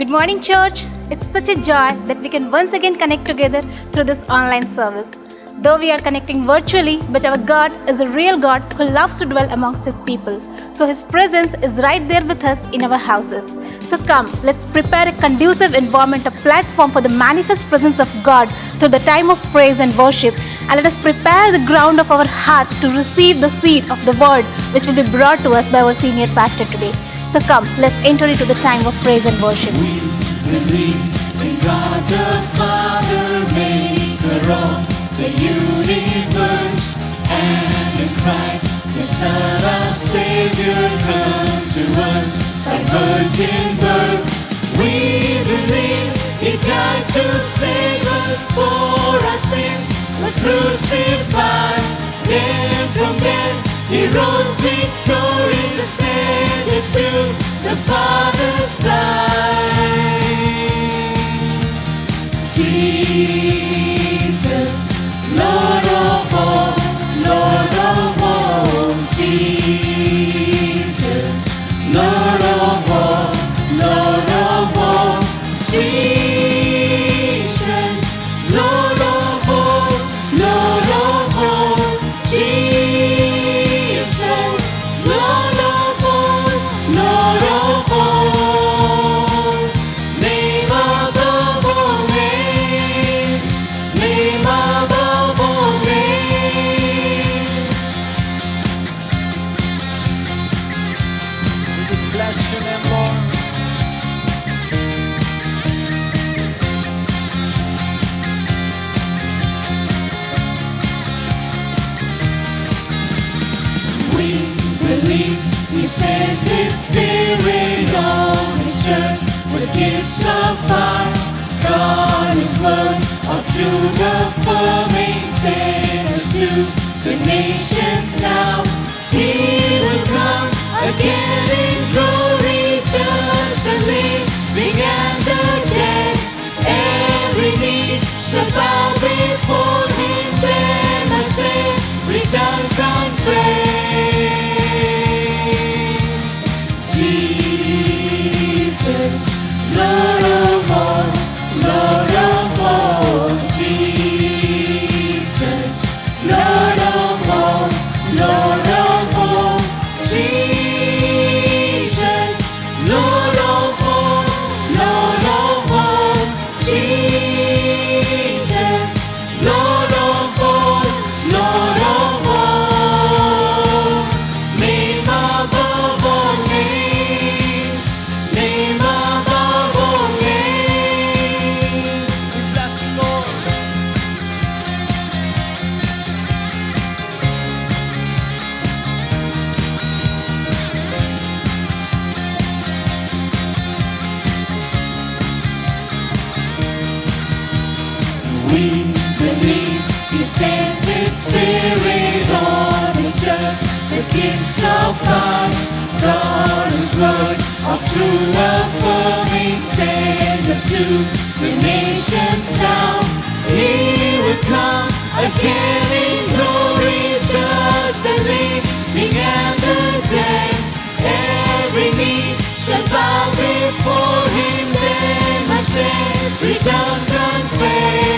Good morning, church. It's such a joy that we can once again connect together through this online service. Though we are connecting virtually, but our God is a real God who loves to dwell amongst His people. So His presence is right there with us in our houses. So come, let's prepare a conducive environment, a platform for the manifest presence of God through the time of praise and worship. And let us prepare the ground of our hearts to receive the seed of the word which will be brought to us by our senior pastor today. So come, let's enter into the time of praise and worship. We believe in God the Father, maker of the universe, and in Christ, the Son, our Savior, come to us by virgin birth. We believe He died to save us for our sins, was crucified, then from death He rose victorious, ascended to the Father's side. Jesus, Lord of all, Lord of all. Jesus, Lord of all, Lord of all. Jesus, Lord of all, Lord of all. Jesus, Lord of all, Lord of all. Name above all names, name above all names. We just bless your name, Lord. We believe He sends His Spirit on His church with gifts of power. God His word all through the firmament sends us to the nations now. He will come again in glory, judge the living and the dead. Every knee shall bow before Him, then must every tongue confess. Jesus, Lord of all, Lord of all. Jesus, Lord of all, Lord of all. Jesus, Lord of all, Lord of all. Jesus, Lord of all, Lord of all. Name above all names, name above all names. We bless you, Lord. We believe He sends His Spirit on His church, the gifts of God, God His word, all through affirming sends us to the nations now. He will come again in glory, judge the living and the dead. Every knee shall bow before Him, then must every tongue confess.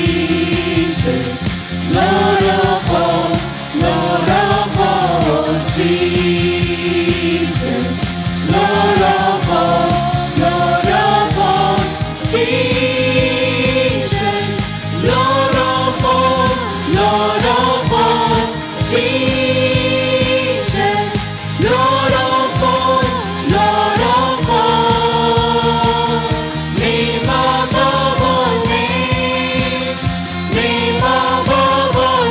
Jesus, Lord of all, Lord of all. Jesus, Lord of all, Lord of all. Jesus, Lord of all, Lord of all. Jesus, Lord of all, Lord of all. Name above all names, name above all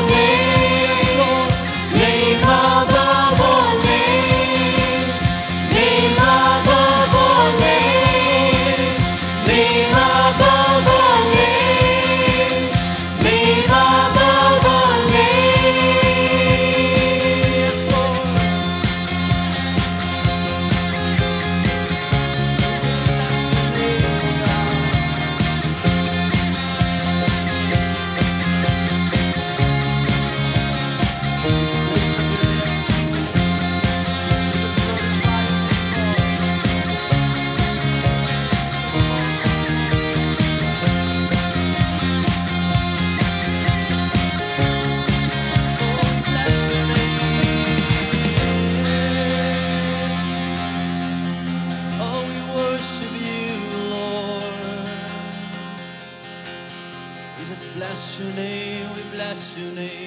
bless your name.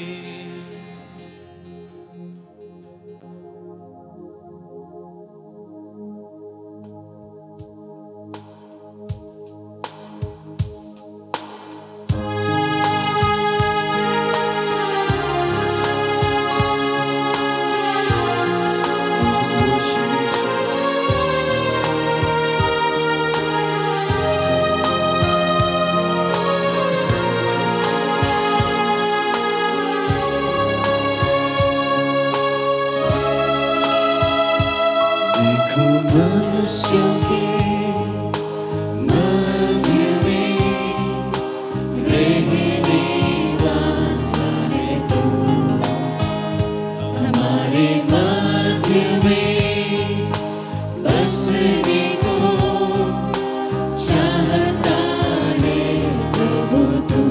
मनुष्यों के मध्य में रहने वाला है तू, हमारे मध्य में बसने को चाहता है प्रभु तू।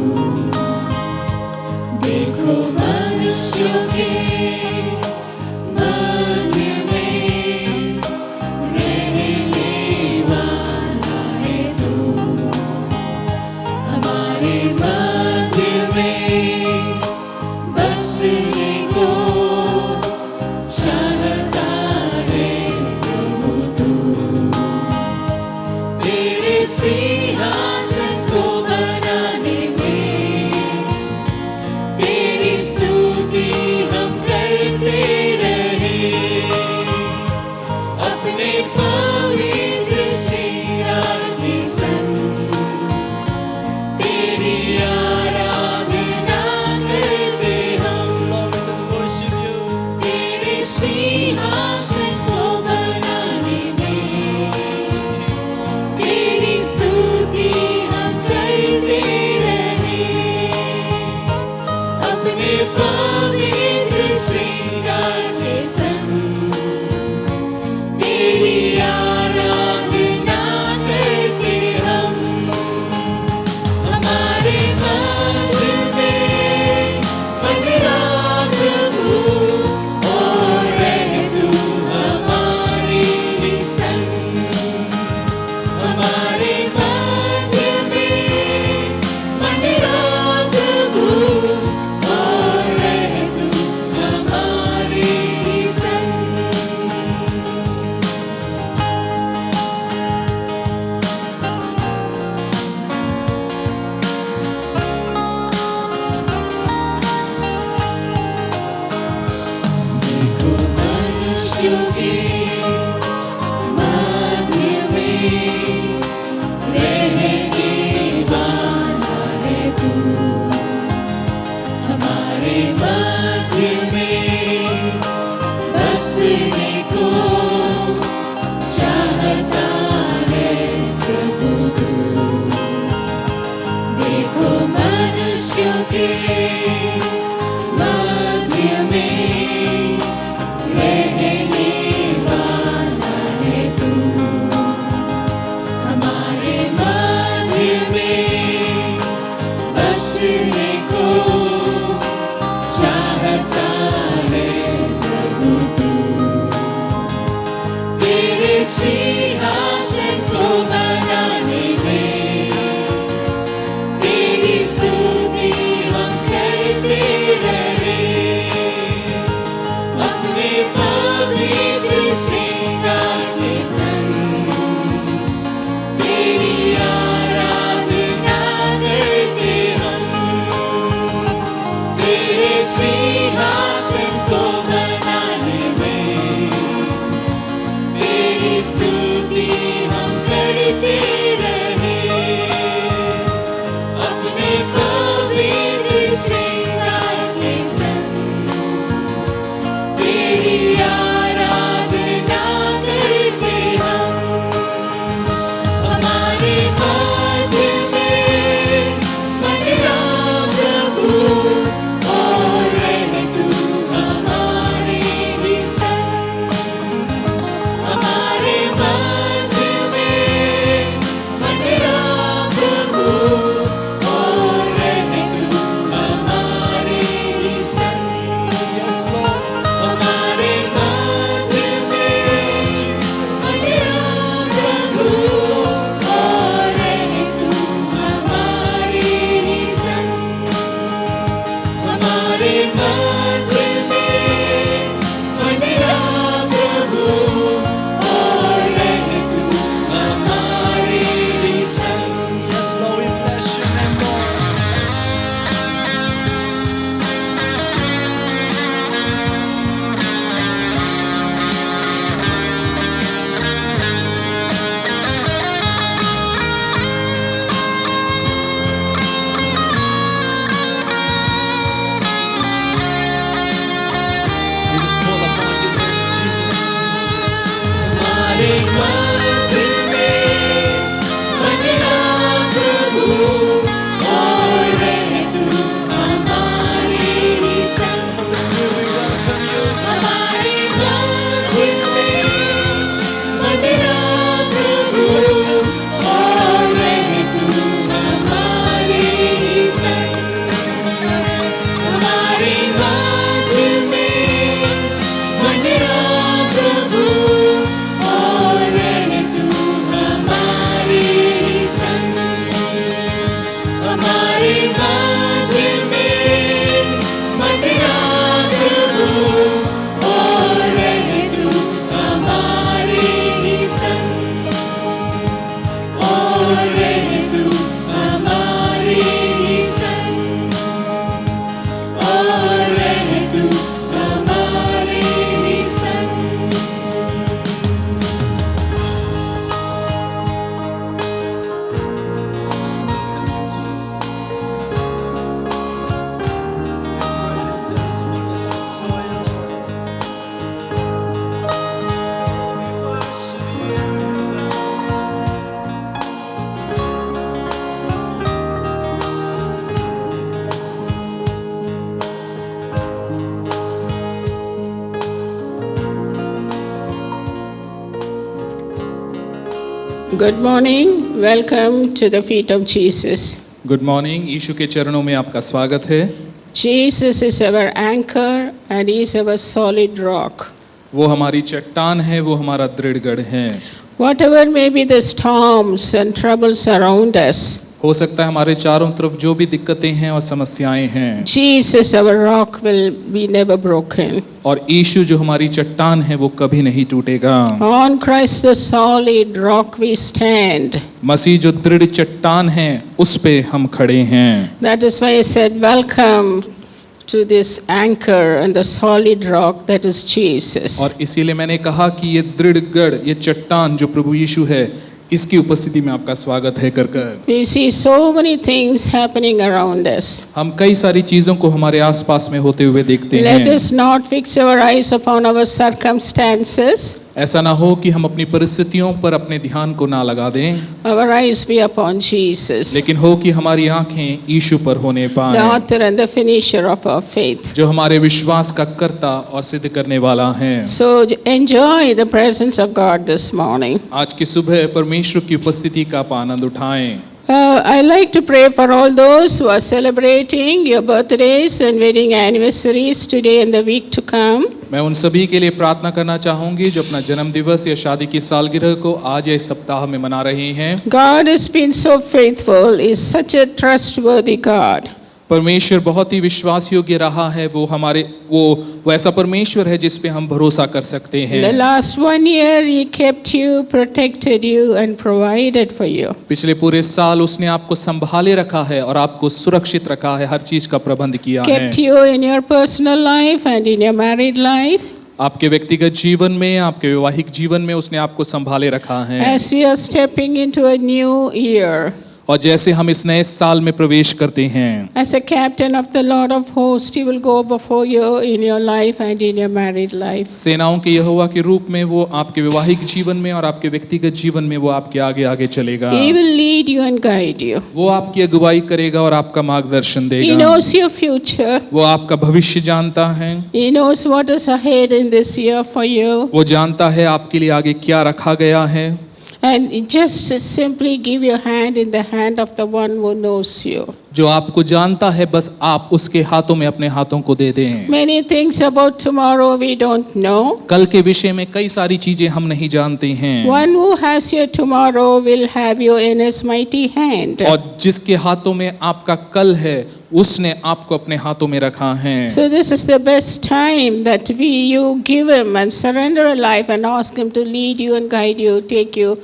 देखो मनुष्यों के सिंहासन को बनाने में तेरी स्तुति हम करते रहे, अपने पवित्र श्रृंगार के संग तेरी आराधना करते हम। तेरे सिंहासन को बनाने में तेरी स्तुति हम करते रहे, अपने पवित्र श्रृंगार के संग तेरी आराधना करते हम। हमारे मध्य में बंधुआ प्रभु और रह तू हमारे संग। हमारे मध्य में बंधुआ प्रभु और रह तू हमारे संग। देखो मनुष्यों के मध्य में रहने वाला है तू, हमारे मध्य में बसने को चाहता है प्रभु तू। देखो मनुष्यों के मध्य में रहने वाला है तू, हमारे मध्य में बसने को चाहता है प्रभु तू। तेरे सिंहासन को बनाने में तेरी स्तुति हम हमारे मंदिर में मंदिरा प्रभु और रहे तू हमारे संग। Yes, Lord, we bless your name, Lord. We just call upon your name, Jesus. हमारे मंदिर में मंदिरा प्रभु और रहे तू हमारे संग। We welcome you. हमारे मंदिर में मंदिरा प्रभु और रहे तू हमारे संग। हमारे मंदिर में मंदिरा प्रभु और रहे तू हमारे संग। हमारे मंदिर में मंदिरा प्रभु और रहे तू हमारे संग। और रहे तू हमारे संग। और रहे तू हमारे संग। Good morning. Welcome to the feet of Jesus. Good morning. यीशु के चरणों में आपका स्वागत है। Jesus is our anchor and he is our solid rock. वो हमारी चट्टान है, वो हमारा दृढ़ गढ़ है। Whatever may be the storms and troubles around us, हो सकता है हमारे चारों तरफ जो भी दिक्कतें हैं और समस्याएं हैं, Jesus, our rock, will be never broken. और यीशु जो हमारी चट्टान है वो कभी नहीं टूटेगा। On Christ the solid rock we stand. मसीह जो दृढ़ चट्टान है उस पे हम खड़े हैं। That is why I said, welcome to this anchor and the solid rock that is Jesus. और इसीलिए मैंने कहा कि ये दृढ़ गढ़, ये चट्टान जो प्रभु यीशु है, इसकी उपस्थिति में आपका स्वागत है कर कर। We see so many things happening around us. हम कई सारी चीजों को हमारे आसपास में होते हुए देखते Let हैं। us not fix our eyes upon our circumstances. ऐसा ना हो कि हम अपनी परिस्थितियों पर अपने ध्यान को ना लगा दें, Our eyes be upon Jesus, लेकिन हो कि हमारी आंखें यीशु पर होने the पाएं, author and the finisher of our faith. जो हमारे विश्वास का कर्ता और सिद्ध करने वाला है। So enjoy the presence of God this morning. आज की सुबह परमेश्वर की उपस्थिति का आप आनंद उठाएं। I like to pray for all those who are celebrating your birthdays and wedding anniversaries today and the week to come. मैं उन सभी के लिए प्रार्थना करना चाहूंगी जो अपना जन्म दिवस या शादी की सालगिरह को आज या इस सप्ताह में मना रहे हैं। God has been so faithful. He is such a trustworthy God. परमेश्वर बहुत ही विश्वास योग्य रहा है। वो ऐसा परमेश्वर है जिस पे हम भरोसा कर सकते In the हैं। last 1 year, He kept you, protected you, and provided for you. पिछले पूरे साल उसने आपको संभाले रखा है और आपको सुरक्षित रखा है, हर चीज का प्रबंध किया है। Kept you in your personal life and in your married life. आपके व्यक्तिगत जीवन में, आपके वैवाहिक जीवन में उसने आपको संभाले रखा है। As we are stepping into a new year, और जैसे हम इस नए साल में प्रवेश करते हैं, as a captain of the Lord of hosts, He will go before you in your life and in your married life. सेनाओं के यहोवा के रूप में वो आपके वैवाहिक जीवन में और आपके व्यक्तिगत जीवन में वो आपके आगे आगे चलेगा। He will lead you and guide you. वो आपकी अगुवाई करेगा और आपका मार्गदर्शन He देगा। knows your future. वो आपका भविष्य जानता है। He knows what is ahead in this year for you. वो जानता है आपके लिए आगे क्या रखा गया है। And just simply give your hand in the hand of the one who knows you. जो आपको जानता है, बस आप उसके हाथों में अपने हाथों को दे दें। Many things about tomorrow we don't know. कल के विषय में कई सारी चीजें हम नहीं जानते हैं, One who has your tomorrow will have you in his mighty hand. और जिसके हाथों में आपका कल है उसने आपको अपने हाथों में रखा है। So this is the best time that you give him and surrender a life and ask him to lead you and guide you, take you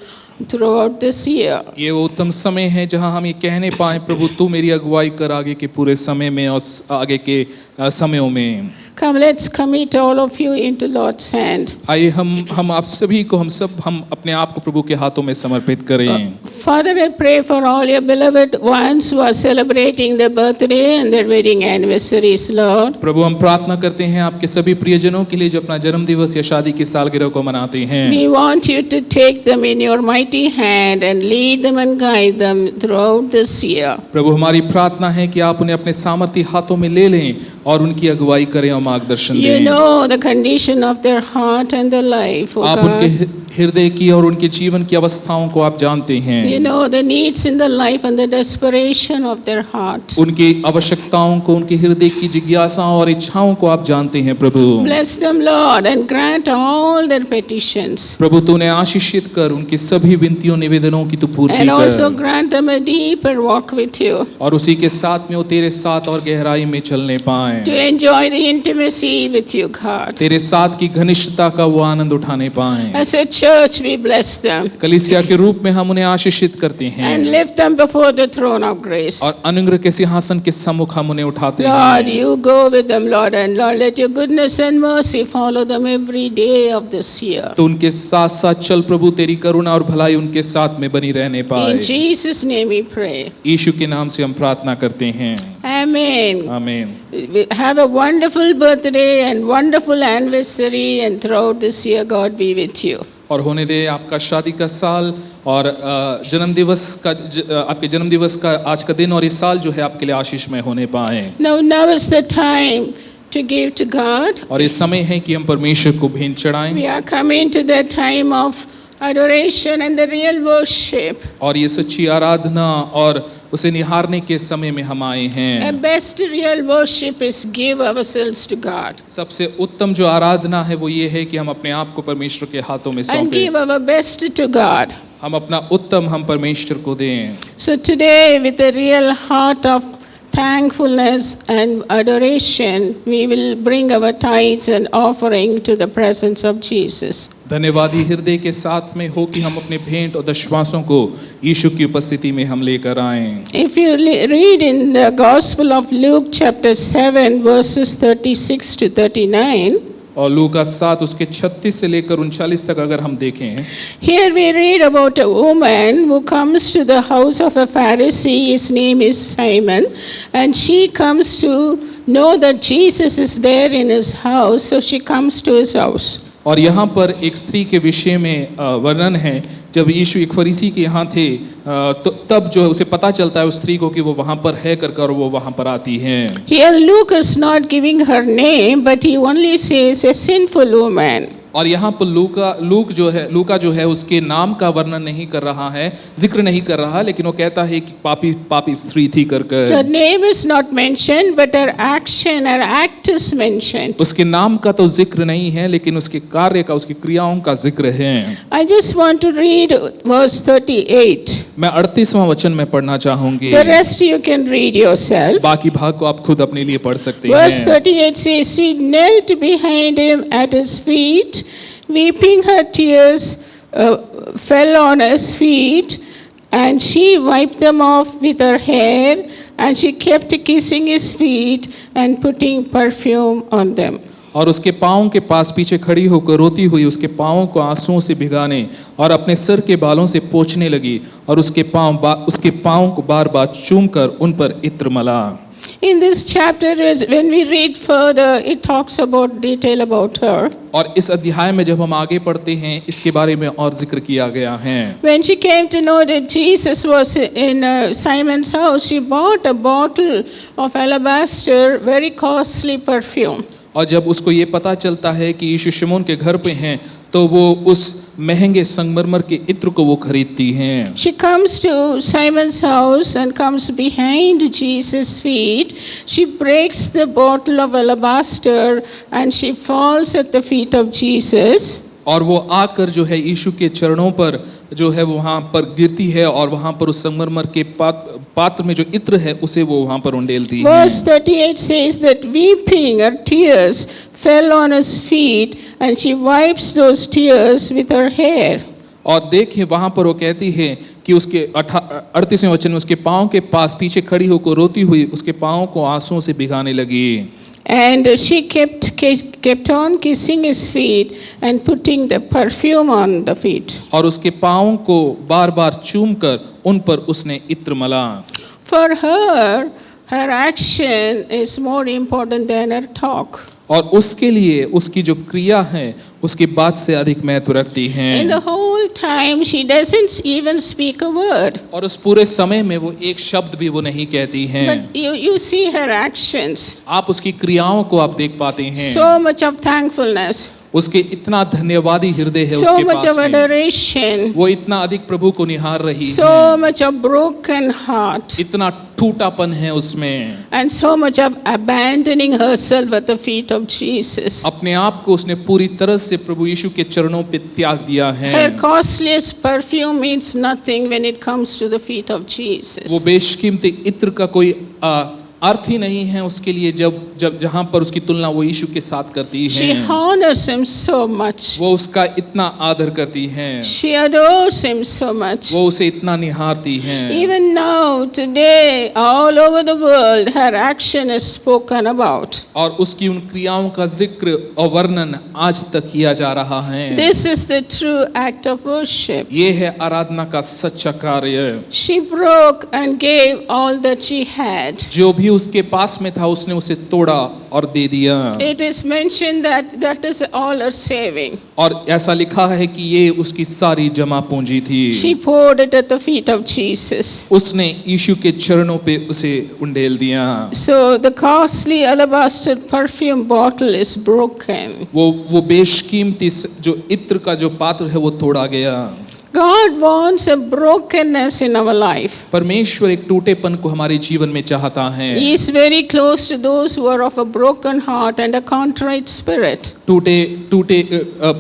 throughout this year. ये वो उत्तम समय है जहां हम ये कहने पाए, प्रभु तू मेरी अगुवाई कर आगे के पूरे समय में और आगे के समयों में। Come, let's commit all of you into Lord's hand. आइए हम आप सभी को हम अपने आप को प्रभु के हाथों में समर्पित करें। Father, I pray for all your beloved ones who are celebrating their birthday and their wedding anniversaries, Lord. प्रभु हम प्रार्थना करते हैं आपके सभी प्रियजनों के लिए जो अपना जन्म दिवस या शादी की सालगिरह को मनाते हैं। We want you to take them in your mighty hand and lead them and guide them throughout this year. प्रभु हमारी प्रार्थना है कि आप उन्हें अपने सामर्थी हाथों में ले लें और उनकी अगुवाई करें और मार्गदर्शन You दें। know the condition of their heart and their life, oh आप God. उनके हृदय की और उनके जीवन की अवस्थाओं को आप जानते हैं। You know the needs in their life and the desperation of their heart. उनकी आवश्यकताओं को, उनके हृदय की जिज्ञासाओं और इच्छाओं को आप जानते हैं प्रभु। Bless them, Lord, and grant all their petitions. प्रभु तूने आशीषित कर उनकी सभी विनतियों निवेदनों की तू पूर्ति And also कर, grant them a deeper walk with you. और उसी के साथ में वो तेरे साथ और गहराई में चलने पाए, To enjoy the intimacy with you, God. तेरे साथ की घनिष्ठता का वो आनंद उठाने पाए। As a church, we bless them कलीसिया के रूप में हम उन्हें आशीषित करते हैं and lift them before the throne of grace. और अनुग्रह के सिंहासन के सम्मुख हम उन्हें उठाते Lord, हैं। you go with them, Lord, and Lord, let your goodness and mercy follow them every day of this year. तो उनके साथ साथ चल प्रभु, तेरी करुणा और भलाई उनके साथ में बनी रहने पाए। In Jesus' name we pray. यीशु के नाम से हम प्रार्थना करते हैं, Amen. आमीन। Have a wonderful birthday and wonderful anniversary, and throughout this year, God be with you. और होने दे आपका शादी का साल और जन्मदिवस का आपके जन्मदिवस का आज का दिन और ये साल जो है आपके लिए आशीषमय होने पाए। Now is the time to give to God. और ये समय है कि हम परमेश्वर को भेंट चढ़ाएं We are coming to the time of adoration and the real worship. और ये सच्ची आराधना और उसे निहारने के समय में हम आए A हैं। best real worship is give ourselves to God सबसे उत्तम जो आराधना है वो ये है कि हम अपने आप को परमेश्वर के हाथों में and सौंपें, give our best to God. हम अपना उत्तम हम परमेश्वर को दें। So today, with a real heart of thankfulness and adoration, we will bring our tithes and offering to the presence of Jesus. धन्यवादी हृदय के साथ में हो कि हम अपने भेंट और दशवासों को यीशु की उपस्थिति में हम लेकर आएं। If you read in the Gospel of Luke chapter 7 verses 36 to 39, और लूका 7 उसके 36 से लेकर 39 तक अगर हम देखें, here we read about a woman who comes to the house of a Pharisee. His name is Simon, and she comes to know that Jesus is there in his house, so she comes to his house. और यहाँ पर एक स्त्री के विषय में वर्णन है। जब यीशु एक फरीसी के यहाँ थे तो तब जो है उसे पता चलता है उस स्त्री को कि वो वहाँ पर है कर वो वहाँ पर आती हैं। Here Luke is not giving her name, but he only says a sinful woman. और यहाँ पर लूका जो है उसके नाम का वर्णन नहीं कर रहा है, जिक्र नहीं कर रहा, लेकिन वो कहता है कि पापी स्त्री थी Her कर। name is not mentioned, but her action, her act is mentioned. उसके नाम का तो जिक्र नहीं है, लेकिन उसके कार्य का, उसकी क्रियाओं का जिक्र है। I just want to read verse 38. मैं 38वां वचन में पढ़ना चाहूंगी, The rest you can read yourself. बाकी भाग को आप खुद अपने लिए पढ़ सकते Verse हैं। 38 says, she knelt behind him at his feet, weeping. Her tears fell on his feet, and she wiped them off with her hair, and she kept kissing his feet and putting perfume on them. और उसके पाँव के पास पीछे खड़ी होकर रोती हुई उसके पाँवों को आंसुओं से भिगाने और अपने सर के बालों से पोंछने लगी और उसके पाँव को बार बार चूमकर उन पर इत्र मला। In this chapter, when we read further, it talks about detail about her. और इस अध्याय में जब हम आगे पढ़ते हैं इसके बारे में और जिक्र किया गया है। When she came to know that Jesus was in Simon's house, she bought a bottle of alabaster, very costly perfume. और जब उसको ये पता चलता है कि यीशु शमौन के घर पे हैं तो वो उस महंगे संगमरमर के इत्र को वो खरीदती हैं। She comes to Simon's house and comes behind Jesus' feet. She breaks the bottle of alabaster and she falls at the feet of Jesus. और वो आकर जो है यीशु के चरणों पर जो है वहाँ पर गिरती है और वहाँ पर उस संगमरमर के पात्र में जो इत्र है उसे वो वहाँ पर उंडेलती है। Verse 38 says that weeping or tears fell on his feet and she wipes those tears with her hair. और देखिए वहाँ पर वो कहती है कि उसके 38वें वचन में उसके पाँव के पास पीछे खड़ी होकर रोती हुई उसके पाँव को आंसुओं से भिगाने लगी। And she kept on kissing his feet and putting the perfume on the feet. और उसके पाँव को बार बार चूम कर उन पर उसने इत्र मला। For her, her action is more important than her talk. और उसके लिए उसकी जो क्रिया है उसकी बात से अधिक महत्व रखती In है। the whole time, she doesn't even speak a word. और उस पूरे समय में वो एक शब्द भी वो नहीं कहती हैं। But you see her actions. आप उसकी क्रियाओं को आप देख पाते हैं। So much of thankfulness. उसके इतना धन्यवादी हृदय है So उसके much पास of में। adoration. वो इतना अधिक प्रभु को निहार रही So है। much of broken heart. इतना टूटापन है उसमें। And so much of abandoning herself at the feet of Jesus. अपने आप को उसने पूरी तरह से प्रभु यीशु के चरणों पे त्याग दिया है। Her costliest perfume means nothing when it comes to the feet of वो Jesus. बेशकीमती इत्र का कोई अर्थ ही नहीं है उसके लिए जब जहाँ पर उसकी तुलना वो यीशु के साथ करती She है। honors him so much. वो उसका इतना आदर करती हैं। She adores him so much. वो उसे इतना निहारती हैं। Even now, today, all over the world, her action is spoken about. और उसकी उन क्रियाओं का जिक्र और वर्णन आज तक किया जा रहा है। This is the true act of worship. ये है आराधना का सच्चा कार्य। She broke and gave all that she had. जो भी उसके पास में था उसने उसे तोड़ा और दे दिया। It is mentioned that that is all her saving. और ऐसा लिखा है कि ये उसकी सारी जमा पूंजी थी। She poured it at the feet of Jesus. उसने यीशु के चरणों पे उसे उंडेल दिया। So the costly alabaster perfume bottle is broken. वो बेशकीमती जो इत्र का जो पात्र है वो तोड़ा गया। God wants a brokenness in our life. परमेश्वर एक टूटेपन को हमारे जीवन में चाहता है। He is very close to those who are of a broken heart and a contrite spirit. टूटे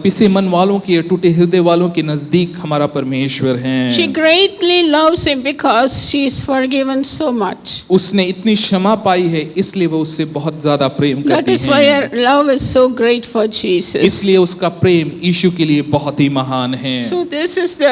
पिसे मन वालों की टूटे हृदय वालों के नजदीक हमारा परमेश्वर है। She greatly loves him because she is forgiven so much. उसने इतनी क्षमा पाई है इसलिए वो उससे बहुत ज्यादा प्रेम That करती is why है। her love is so great for Jesus. इसलिए उसका प्रेम यीशु के लिए बहुत ही महान है। So this is the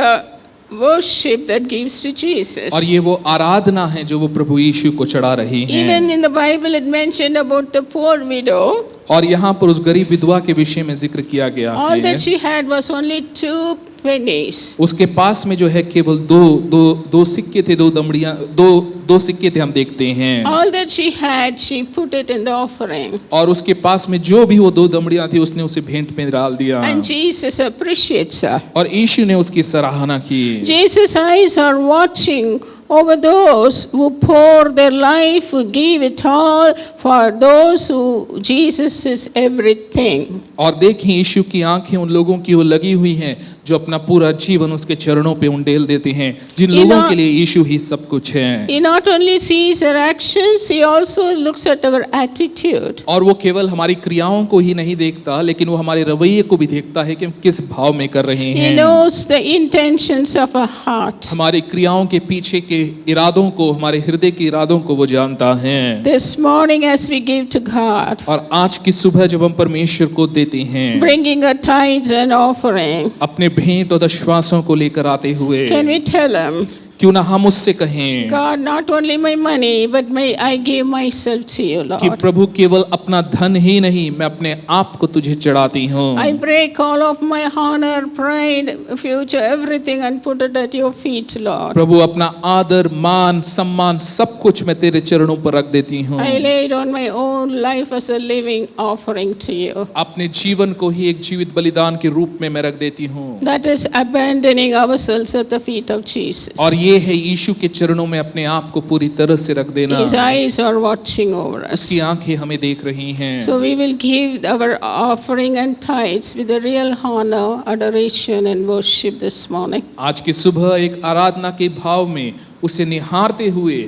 worship that gives to Jesus. और ये वो आराधना है जो वो प्रभु यीशु को चढ़ा रही है। Even in the Bible it mentioned about the poor widow. और यहाँ पर उस गरीब विधवा के विषय में जिक्र किया गया All है। that she had was only 2 pennies. उसके पास में जो है केवल दो सिक्के थे, दो सिक्के थे हम देखते हैं। All that she had, she put it in the offering. और उसके पास में जो भी वो 2 दमड़ियां थी उसने उसे भेंट में डाल दिया। And Jesus appreciates her. और यीशु ने उसकी सराहना की। Jesus' eyes are watching over those who pour their life, who give it all for those who Jesus is everything. और देखें यीशु की आंखें उन लोगों की वो लगी हुई हैं जो अपना पूरा जीवन उसके चरणों पे उंडेल देते हैं, जिन लोगों के लिए यीशु ही सब कुछ है। He not only sees our actions, he also looks at our attitude. और वो केवल हमारी क्रियाओं को ही नहीं देखता लेकिन वो हमारे रवैये को भी देखता है कि हम किस भाव में कर रहे He हैं। knows the intentions of our heart. हमारी क्रियाओं के पीछे के इरादों को, हमारे हृदय के इरादों को वो जानता है। This morning as we give to God, और आज की सुबह जब हम परमेश्वर को देते हैं, bringing our tithes and offering, अपने भेंट और दशवासों को लेकर आते हुए, can we tell him, क्यों ना हम उससे कहें God, not only my money, but I give myself to you, कि Lord. प्रभु केवल अपना धन ही नहीं, मैं अपने आप को तुझे चढ़ाती हूँ। I break all of my honor, pride, future, everything and put it at your feet, Lord. प्रभु अपना आदर, मान, सम्मान सब कुछ मैं तेरे चरणों पर रख देती हूँ। I lay down my own life as a living offering to you. अपने जीवन को ही एक जीवित बलिदान के रूप में मैं रख देती हूँ। That is abandoning ourselves at the feet of Jesus. और ये है यीशु के चरणों में अपने आप को पूरी तरह से रख देना। His eyes are watching over us. उसकी आंखें हमें देख रही हैं। So we will give our offering and tithes with a real honor, adoration and worship this morning. आज की सुबह एक आराधना के भाव में उसे निहारते हुए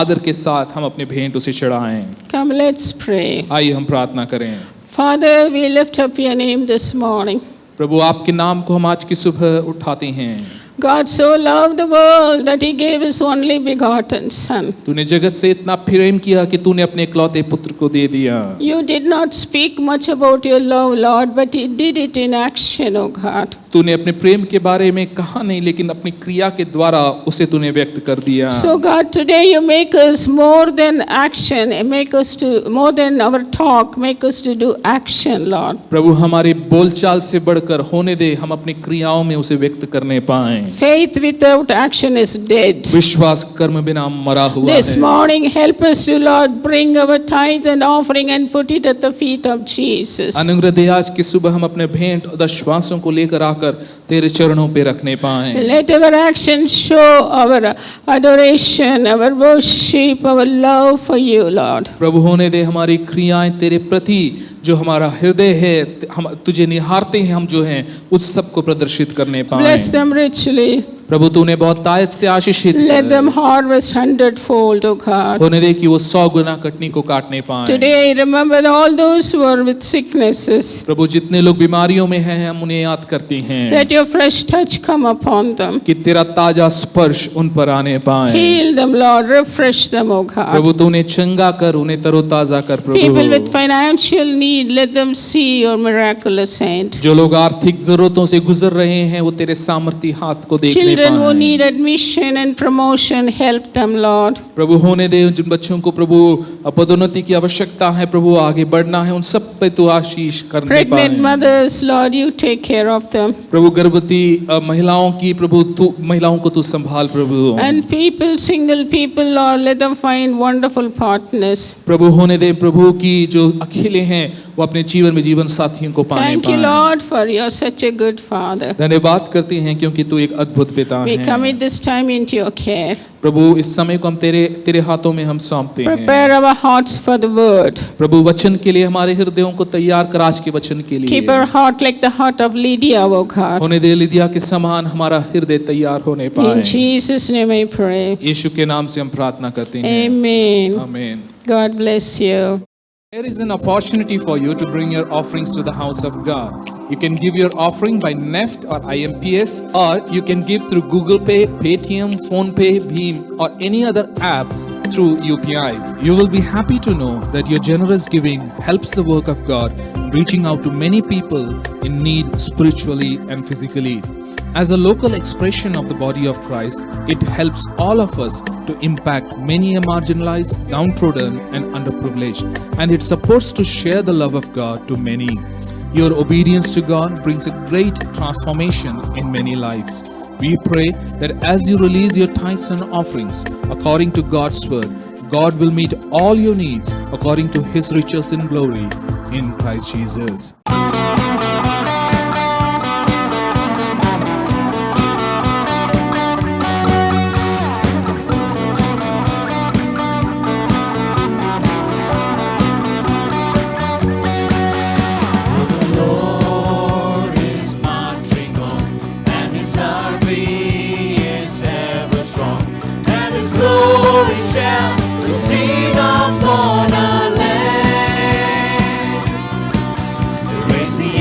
आदर के साथ हम अपने भेंट उसे चढ़ाएं। Come, let's pray. आइए हम प्रार्थना करें। Father, we lift up your name this morning. प्रभु आपके नाम को हम आज की सुबह उठाते हैं। God so loved the world that he gave his only begotten Son. तूने जगत से इतना प्रेम किया कि तूने अपने इकलौते पुत्र को दे दिया। You did not speak much about your love, Lord, but you did it in action, O God. तूने अपने प्रेम के बारे में कहा नहीं, लेकिन अपनी क्रिया के द्वारा उसे तूने व्यक्त कर दिया। So God, today you make us more than action, make us to more than our talk, make us to do action, Lord. प्रभु हमारे बोलचाल से बढ़कर होने दे, हम अपनी क्रियाओं में उसे व्यक्त करने पाएं। Faith without action is dead. विश्वास कर्म बिना मरा हुआ This है। morning, help us to, Lord, bring our tithes and offering and put it at the feet of Jesus. अनुग्रह दे आज की सुबह हम अपने भेंट और दशवासों को लेकर आकर तेरे चरणों पे रखने पाएं। Let our actions show our adoration, our worship, our love for you, Lord. प्रभु होने दे हमारी क्रियाएं तेरे प्रति जो हमारा हृदय है, हम तुझे निहारते हैं, हम जो हैं उस सब को प्रदर्शित करने पाएं। Bless them richly. प्रभु तूने बहुत तायत से आशीषित Let कर। them harvest hundredfold, O God. होने दे कि वो 100 गुना कटनी को काटने पाएं। Today, remember all those who are with sicknesses. प्रभु जितने लोग बीमारियों में हैं हम उन्हें याद करते हैं Let your fresh touch come upon them. कि तेरा ताजा स्पर्श उन पर आने पाए। Heal them, Lord. Refresh them, O God. प्रभु तू उन्हें चंगा कर, उन्हें तरोताजा कर। People with Prabhu financial need, let them see your miraculous hand. जो लोग आर्थिक जरूरतों से गुजर रहे हैं वो तेरे सामर्थी हाथ को देखने Children who पाएं। need admission and promotion, help them, Lord. प्रभु होने दे जिन बच्चों को प्रभु पदोन्नति की आवश्यकता है, प्रभु आगे बढ़ना है, उन सब पे तू आशीष करने Pregnant पाए। mothers, Lord, you take care of them. प्रभु गर्भवती महिलाओं की प्रभु तू महिलाओं को तू संभाल प्रभु। And people, single people, Lord, let them find wonderful partners. प्रभु होने दे प्रभु की जो अकेले हैं वो अपने जीवन में जीवन साथियों को पाने Thank you, पाएं। Lord, for you're such a good Father. धन्यवाद करते हैं क्योंकि तू एक अद्भुत पिता We है। commit this time into your care. प्रभु इस समय को हम तेरे हाथों में हम सौंपते हैं। Prepare our hearts for the word. प्रभु वचन के लिए हमारे हृदयों को तैयार कर, आज के वचन के लिए। Keep our heart like the heart of Lydia, O God. होने दे लिदिया के समान हमारा हृदय तैयार होने पाए। In Jesus' name I pray. यीशु के नाम से हम प्रार्थना करते हैं। Amen. आमीन। God bless you. There is an opportunity for you to bring your offerings to the house of God. You can give your offering by NEFT or IMPS, or you can give through Google Pay, Paytm, PhonePe, Bheem, or any other app through UPI. You will be happy to know that your generous giving helps the work of God, reaching out to many people in need spiritually and physically. As a local expression of the body of Christ, it helps all of us to impact many marginalized, downtrodden, and underprivileged, and it supports to share the love of God to many. Your obedience to God brings a great transformation in many lives. We pray that as you release your tithes and offerings according to God's word, God will meet all your needs according to His riches in glory in Christ Jesus. Lord is marching on, and His army is ever strong, and His glory shall be seen upon our land. Raise the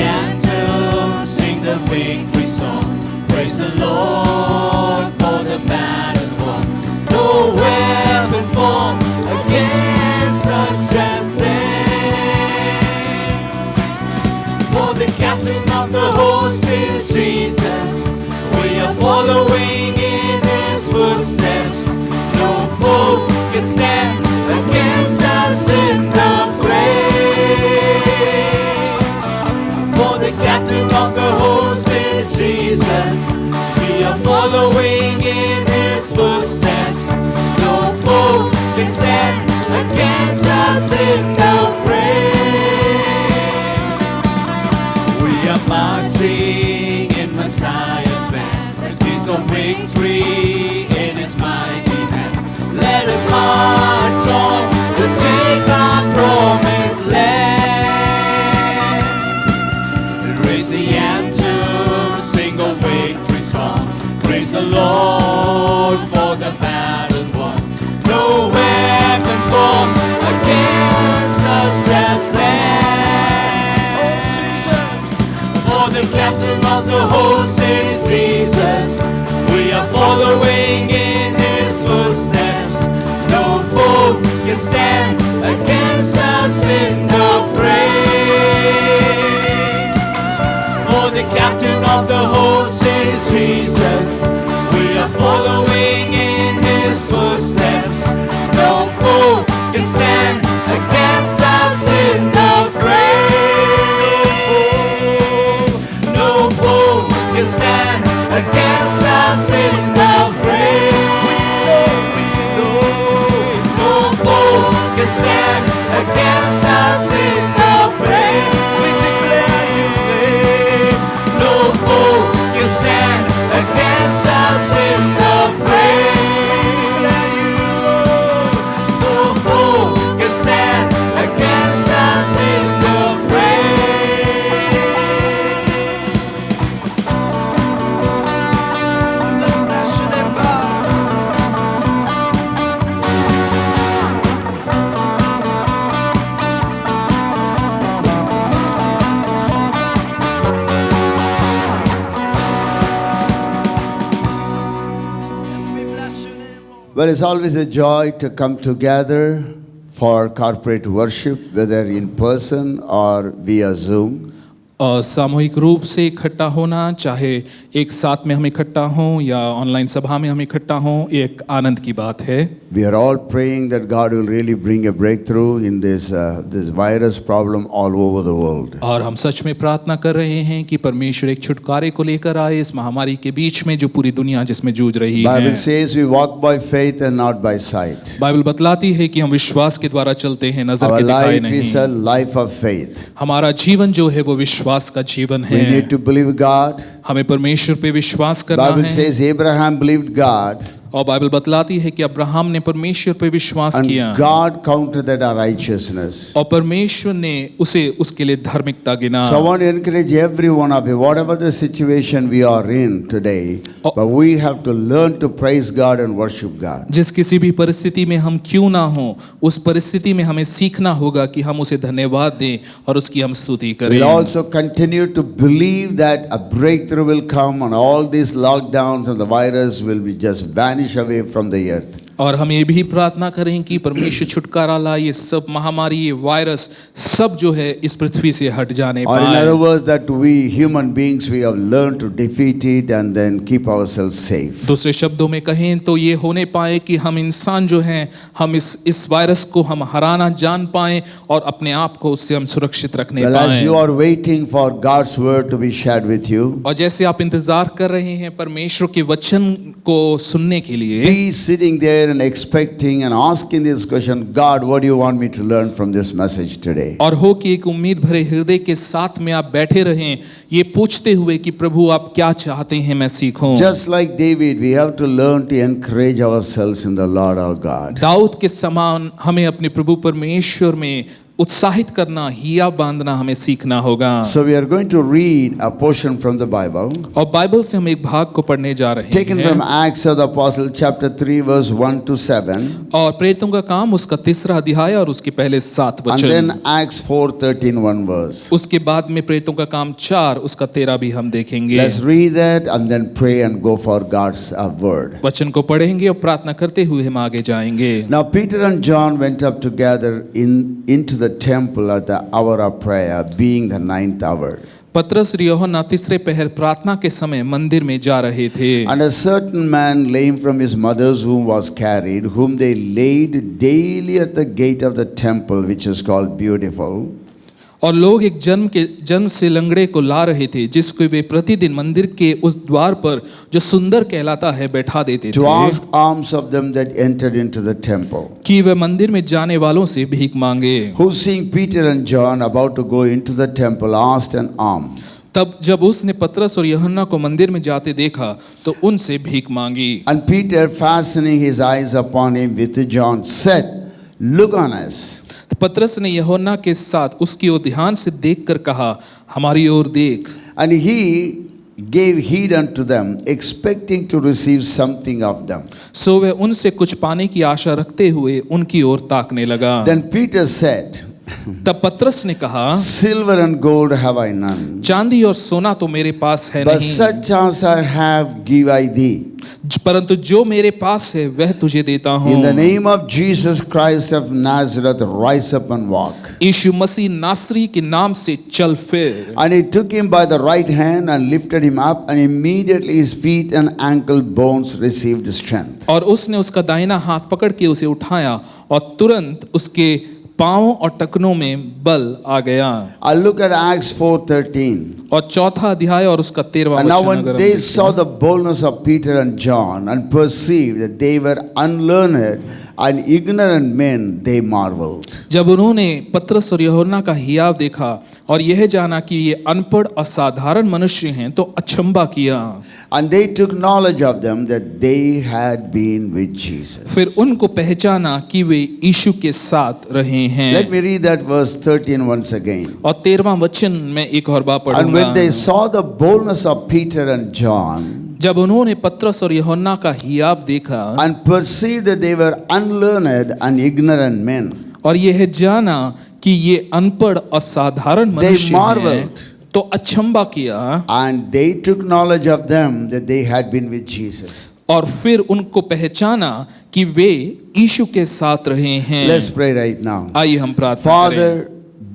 Well, it's always a joy to come together for corporate worship, whether in person or via Zoom. और सामूहिक रूप से इकट्ठा होना, चाहे एक साथ में हम इकट्ठा हों या ऑनलाइन सभा में हम इकट्ठा हों, एक आनंद की बात है। We are all praying that God will really bring a breakthrough in this virus problem all over the world. और हम सच में प्रार्थना कर रहे हैं कि परमेश्वर एक छुटकारे को लेकर आए इस महामारी के बीच में जो पूरी दुनिया जिसमें जूझ रही है। Bible says we walk by faith and not by sight. Bible बतलाती है कि हम विश्वास के द्वारा चलते हैं, नजर Our के दिखाए life is नहीं। a life of faith. हमारा जीवन जो है वो विश्वास का जीवन We है। need to believe God. हमें परमेश्वर पे विश्वास करना Bible है। says Abraham believed God और बाइबल बतलाती है कि अब्राहम ने परमेश्वर पे विश्वास किया and God counted that our righteousness. और परमेश्वर ने उसे उसके लिए धार्मिकता गिना। So I want to encourage every one of you, whatever the situation we are in today, but we have to learn to praise God and worship God. जिस किसी भी परिस्थिति में हम क्यों ना हो, उस परिस्थिति में हमें सीखना होगा कि हम उसे धन्यवाद दें और उसकी हम स्तुति करें। We'll also continue to believe that a breakthrough will come and all these lockdowns and the virus will be just vanish away from the earth. और हम ये भी प्रार्थना करें कि परमेश्वर छुटकारा लाए, ये सब महामारी, ये वायरस सब जो है इस पृथ्वी से हट जाने Or in पाए। other words, that we human beings, we have learned to defeat it and then keep ourselves safe. दूसरे शब्दों में कहें तो ये होने पाए कि हम इंसान जो हैं, हम इस वायरस को हम हराना जान पाएं और अपने आप को उससे हम सुरक्षित रखने Well, as you पाएं। are waiting for God's word to be shared with you, और जैसे आप इंतजार कर रहे हैं परमेश्वर के वचन को सुनने के लिए, be sitting there and expecting and asking this question, God, what do you want me to learn from this message today? और हो कि एक उम्मीद भरे हृदय के साथ में आप बैठे रहें, ये पूछते हुए कि प्रभु आप क्या चाहते हैं मैं सीखूं। Just like David, we have to learn to encourage ourselves in the Lord our God. Dawood के समान हमें अपने प्रभु परमेश्वर में उत्साहित करना, हिया बांधना हमें सीखना होगा। So we are going to read a portion from the Bible, और बाइबल से हम एक भाग को पढ़ने जा रहे taken from हैं। Acts of the Apostle, chapter 3, verse 1 to 7, और प्रेरितों का काम उसका 3रा अध्याय और उसके पहले 7 and वचन। then Acts 4:13, one verse. उसके बाद में प्रेरितों का काम 4 उसका 13 भी हम देखेंगे। Let's read that and then pray and go for God's word. वचन को पढ़ेंगे और प्रार्थना करते हुए हम आगे जाएंगे। Now Peter and John went up together into the temple at the hour of prayer, being the 9th hour. पतरस और यूहन्ना तीसरे पहर प्रार्थना के समय मंदिर में जा रहे थे। And a certain man lame from his mother's womb was carried, whom they laid daily at the gate of the temple, which is called Beautiful, और लोग एक जन्म से लंगड़े को ला रहे थे, जिसको वे प्रतिदिन मंदिर के उस द्वार पर जो सुंदर कहलाता है बैठा देते to थे, ask alms of them that entered into the temple. कि वे मंदिर में जाने वालों से भीख मांगे। Who, seeing Peter and John about to go into the temple, asked an alms. तब जब उसने पतरस और यूहन्ना को मंदिर में जाते देखा तो उनसे भीख मांगी। And Peter, fastening his eyes upon him with John, said, Look on us. पतरस ने यूहन्ना के साथ उसकी ओर ध्यान से देखकर कहा, हमारी ओर देख। And he gave heed unto them, expecting to receive something of them. सो वह उनसे कुछ पाने की आशा रखते हुए उनकी ओर ताकने लगा। Then Peter said, तब पतरस ने कहा, Silver and gold have I none, चांदी और सोना तो मेरे पास है but नहीं, such as I have give I thee. परंतु जो मेरे पास है वह तुझे देता हूँ। In the name of Jesus Christ of Nazareth, rise up and walk. यीशु मसीह नासरी के नाम से चल फिर। And he took him by the right hand and lifted him up, and immediately his feet and ankle bones received strength. और उसने उसका दाहिना हाथ पकड़ के उसे उठाया और तुरंत उसके पांवों और टखनों में बल आ गया। I look at Acts 4:13. और 4था अध्याय और उसका 13वां And now वचन when अगर हम they देखें। saw the boldness of Peter and John and perceived that they were unlearned and ignorant men, they marveled. जब उन्होंने पतरस और यूहन्ना का हियाव देखा और यह जाना कि ये अनपढ़ असाधारण मनुष्य हैं तो अचंभा किया। And they took knowledge of them that they had been with Jesus. फिर उनको पहचाना कि वे यीशु के साथ रहे हैं। Let me read that verse 13 once again. और 13वां वचन में एक और बार And when they पढ़ूंगा। saw the boldness of Peter and John जब उन्होंने पतरस और यूहन्ना का हियाव देखा and perceived that they were unlearned and ignorant men, और यह जाना कि ये अनपढ़ असाधारण they मनुष्य हैं marveled. तो अचंभा किया। And they took knowledge of them that they had been with Jesus. और फिर उनको पहचाना कि वे यीशु के साथ रहे हैं। Let's pray right now. आइए हम प्रार्थना करें। Father,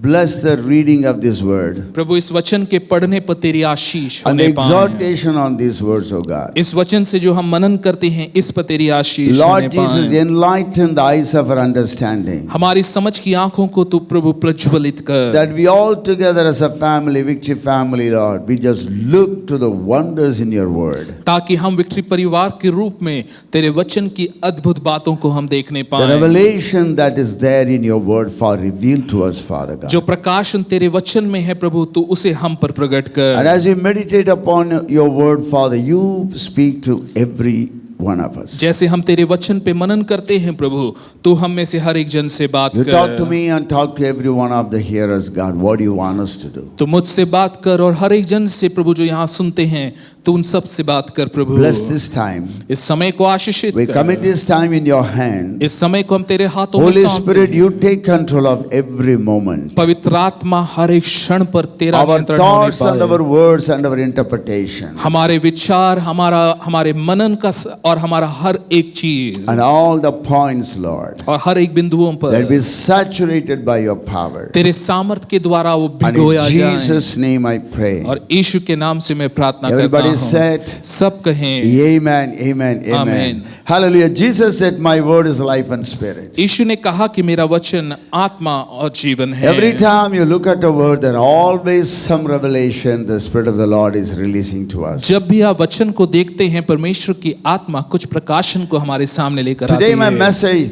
bless the reading of this word प्रभु इस वचन के पढ़ने पर तेरी आशीष and the होने पाए। exhortation on these words, O God. इस वचन से जो हम मनन करते हैं इस पर तेरी आशीष होने Lord Jesus, पाए। enlighten the eyes of our understanding, हमारी समझ की आंखों को तू प्रभु प्रज्वलित कर, that we all together as a family, Victory family, Lord, we just look to the wonders in your word. ताकि हम विक्ट्री परिवार के रूप में तेरे वचन की अद्भुत बातों को हम देखने The पाए। revelation that is there in your word, for revealed to us, Father God. जो प्रकाशन तेरे वचन में है प्रभु तू उसे हम पर प्रकट कर। And as we meditate upon your word, Father, you speak to every one of us. जैसे हम तेरे वचन पे मनन करते हैं प्रभु तू हम में से हर एक जन से बात You talk to कर। me and talk to every one of the hearers, God. What do you want us to do? तो मुझसे बात कर और हर एक जन से प्रभु जो यहाँ सुनते हैं तो उन सब से बात कर प्रभु। Bless this time. इस समय को आशीषित We कर। commit this time in your hand. इस समय को हम तेरे हाथों में Holy सौंपते Spirit, हैं। you take control of every moment. पवित्र आत्मा हर एक क्षण पर तेरा Our नियंत्रण thoughts and होने पाए। our words and our interpretation. हमारे विचार हमारे मनन का और हमारा हर एक चीज And all the points, Lord, और हर एक बिंदुओं that पर be saturated by your power. तेरे सामर्थ के द्वारा वो And in भिगोया जाए। Jesus' name I pray. और यीशु के नाम से मैं प्रार्थना करता Everybody हूँ। said, सब कहें Amen, amen, amen. Amen. Hallelujah. Jesus said, my word is life and spirit. यीशु ने कहा कि मेरा वचन आत्मा और जीवन है। Every time you look at a word, there always some revelation the Spirit of the Lord is releasing to us. जब भी आप वचन को देखते हैं परमेश्वर की आत्मा कुछ प्रकाशन को हमारे सामने लेकर आती Today my है। message,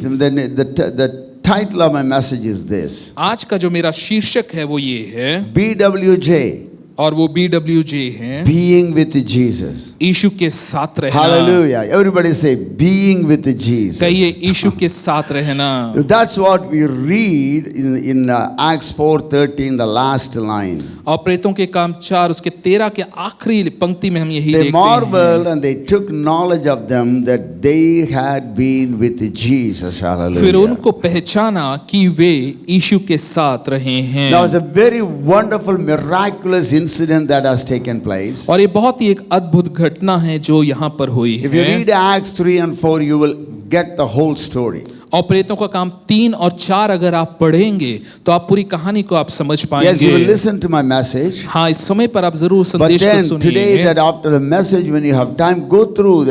the title of my message is this. आज का जो मेरा शीर्षक है वो ये है BWJ, और वो BWJ है being with Jesus. यीशु के साथ रहना। Hallelujah. Everybody say, being with Jesus. कहिए यीशु के साथ रहना। That's what we read in Acts 4:13, the last line. और प्रेतों के काम 4 उसके 13 के आखिरी पंक्ति में हम यही They देखते marveled हैं। and they took knowledge of them that they had been with Jesus. फिर Hallelujah. उनको पहचाना कि वे यीशु के साथ रहे हैं। Now, it's a very wonderful, miraculous incident that has taken place. और ये बहुत ही एक अद्भुत घटना है जो यहाँ पर हुई If you है। read Acts 3 and 4, you will get the whole story. और प्रेतों का काम 3 और 4 अगर आप पढ़ेंगे तो आप पूरी कहानी को आप समझ Yes, you will पाएंगे। listen to my message. हाँ, इस समय पर आप जरूर But संदेश को then today, सुनिए। that after the message, when you have time, go through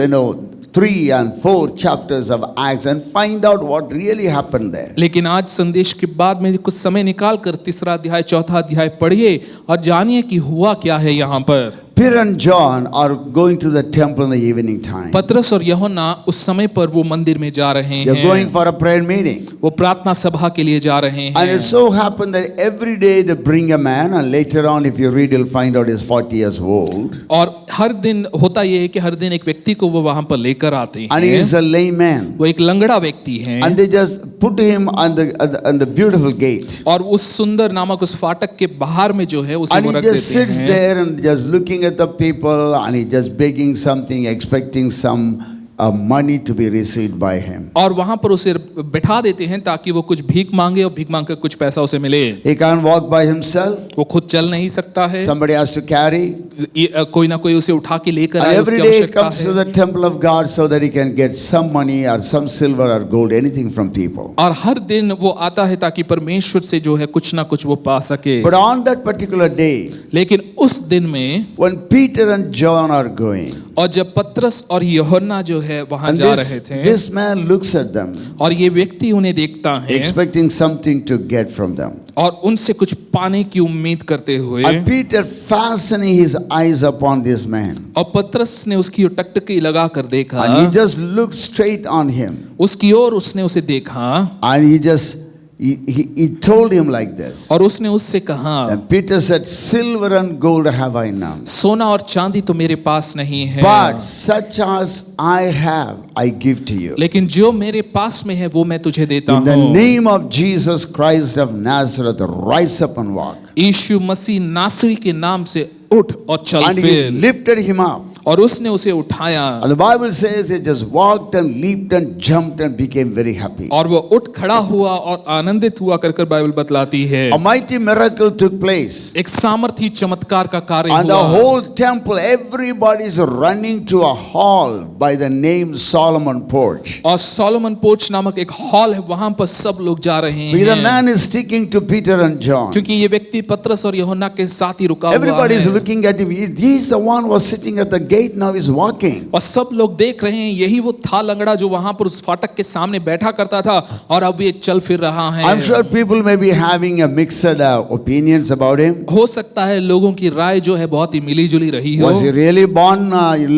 3 and 4 chapters of Acts and find out what really happened there. लेकिन आज संदेश के बाद में कुछ समय निकाल कर 3रा अध्याय 4था अध्याय पढ़िए और जानिए कि हुआ क्या है यहाँ पर। Peter and John are going to the temple in the evening time. पतरस और यूहन्ना उस समय पर वो मंदिर में जा रहे They're going हैं। for a prayer meeting. वो प्रार्थना सभा के लिए जा रहे And it हैं। so happened that every day they bring a man, and later on, if you read, you'll find out he's 40 years old. और हर दिन होता ये है कि हर दिन एक व्यक्ति को वो वहां पर लेकर आते And he हैं। is a layman. वो एक लंगड़ा व्यक्ति है And they just put him on the beautiful gate. और उस सुंदर नामक उस फाटक के बाहर में जो है उसे And वो he रख just देते sits हैं। there and just looking at the people, and he just begging something, expecting some money to be received by him. और वहां पर उसे बैठा देते हैं ताकि वो कुछ भीख मांगे और भीख मांग कर कुछ पैसा उसे मिले। He can't walk by himself. वो खुद चल नहीं सकता है। Somebody has to carry. कोई ना कोई उसे उठा के लेकर And आए, every उसकी day he आवश्यकता comes to है। the temple of God so that he can get some money or some silver or gold, anything from people. और हर दिन वो आता है ताकि परमेश्वर से जो है कुछ ना कुछ वो पा सके। But on that particular day, लेकिन उस दिन में when Peter and John are going, और जब पतरस और यूहन्ना जो है वहां and जा रहे थे this man looks at them, और ये व्यक्ति उन्हें देखता है expecting something to get from them. और उनसे कुछ पाने की उम्मीद करते हुए And Peter fastening his eyes upon this man, और पतरस ने उसकी ओर टकटकी लगा कर देखा and he just looked straight on him, उसकी ओर उसने उसे देखा and he told him like this. और उसने उससे कहा And Peter said, silver and gold have I none, सोना और चांदी तो मेरे पास नहीं है, but such as I have I give to you. लेकिन जो मेरे पास में है वो मैं तुझे देता In the हूँ। name of Jesus Christ of Nazareth, rise up and walk. यीशु मसीह नासरी के नाम से उठ और चल And he फिर। lifted him up. और उसने उसे उठाया And the Bible says he just walked and leaped and jumped and became very happy. और वो उठ खड़ा हुआ और आनंदित हुआ कर बाइबल बतलाती है। A mighty miracle took place. एक सामर्थी चमत्कार का कार्य And the हुआ whole temple, everybody is running to a hall by the name Solomon Porch. और सोलोमन पोर्च नामक एक हॉल है, वहां पर सब लोग जा रहे Because the हैं man is sticking to Peter and John. क्योंकि ये व्यक्ति पतरस और यूहन्ना के साथ ही रुका हुआ Everybody is है looking at him. He's the one who was sitting at the gate, now he's walking. और सब लोग देख रहे हैं यही वो था लंगड़ा जो वहां पर उस फाटक के सामने बैठा करता था और अब ये चल फिर रहा है। I'm sure people may be having a mixed opinions about him. हो सकता है लोगों की राय जो है बहुत ही मिली जुली रही हो। Was he really born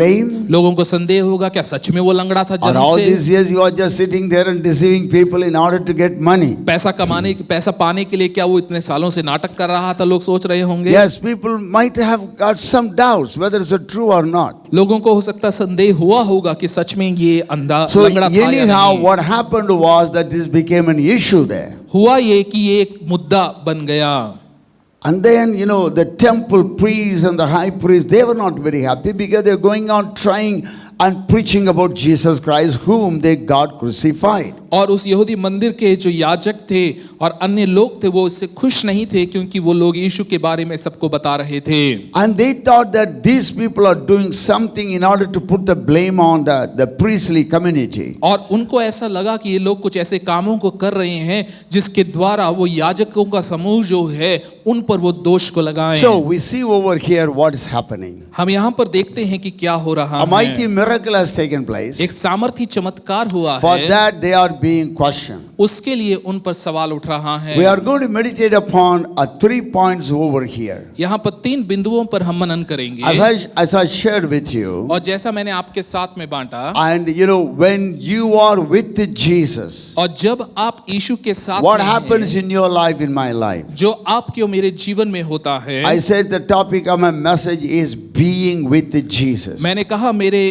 lame? लोगों को संदेह होगा क्या सच में वो लंगड़ा था Or जन्म all से? these years he was just sitting there and deceiving people in order to get money? पैसा पाने के लिए क्या वो इतने सालों से नाटक कर रहा था, लोग सोच रहे होंगे। Yes, people might have got some doubts whether it's true or not. लोगों को हो सकता संदेह हुआ होगा कि सच में ये अंधा So लंगड़ा था या anyhow, नहीं। what happened was that this became an issue there. हुआ ये कि ये एक मुद्दा बन गया And then, the temple priests and the high priest, they were not very happy because they're going on trying and preaching about Jesus Christ, whom they got crucified. और उस यहूदी मंदिर के जो याजक थे और अन्य लोग थे वो इससे खुश नहीं थे क्योंकि वो लोग यीशु के बारे में सबको बता रहे थे। And they thought that these people are doing something in order to put the blame on the priestly community. और उनको ऐसा लगा कि ये लोग कुछ ऐसे कामों को कर रहे हैं जिसके द्वारा वो याजकों का समूह जो है उन पर वो दोष को लगाएं। So we see over here what is happening. हम यहाँ पर देखते हैं कि क्या हो रहा A mighty है। miracle has taken place. एक सामर्थी चमत्कार हुआ For है, that they are being questioned. उसके लिए उन पर सवाल उठ रहा है। We are going to meditate upon 3 points over here. यहाँ पर 3 बिंदुओं पर हम मनन करेंगे। As I shared with you, और जैसा मैंने आपके साथ में बांटा, and when you are with Jesus, और जब आप यीशु के साथ what में happens हैं, in your life, in my life? जो आपके और मेरे जीवन में होता है। I said the topic of my message is being with Jesus. मैंने कहा मेरे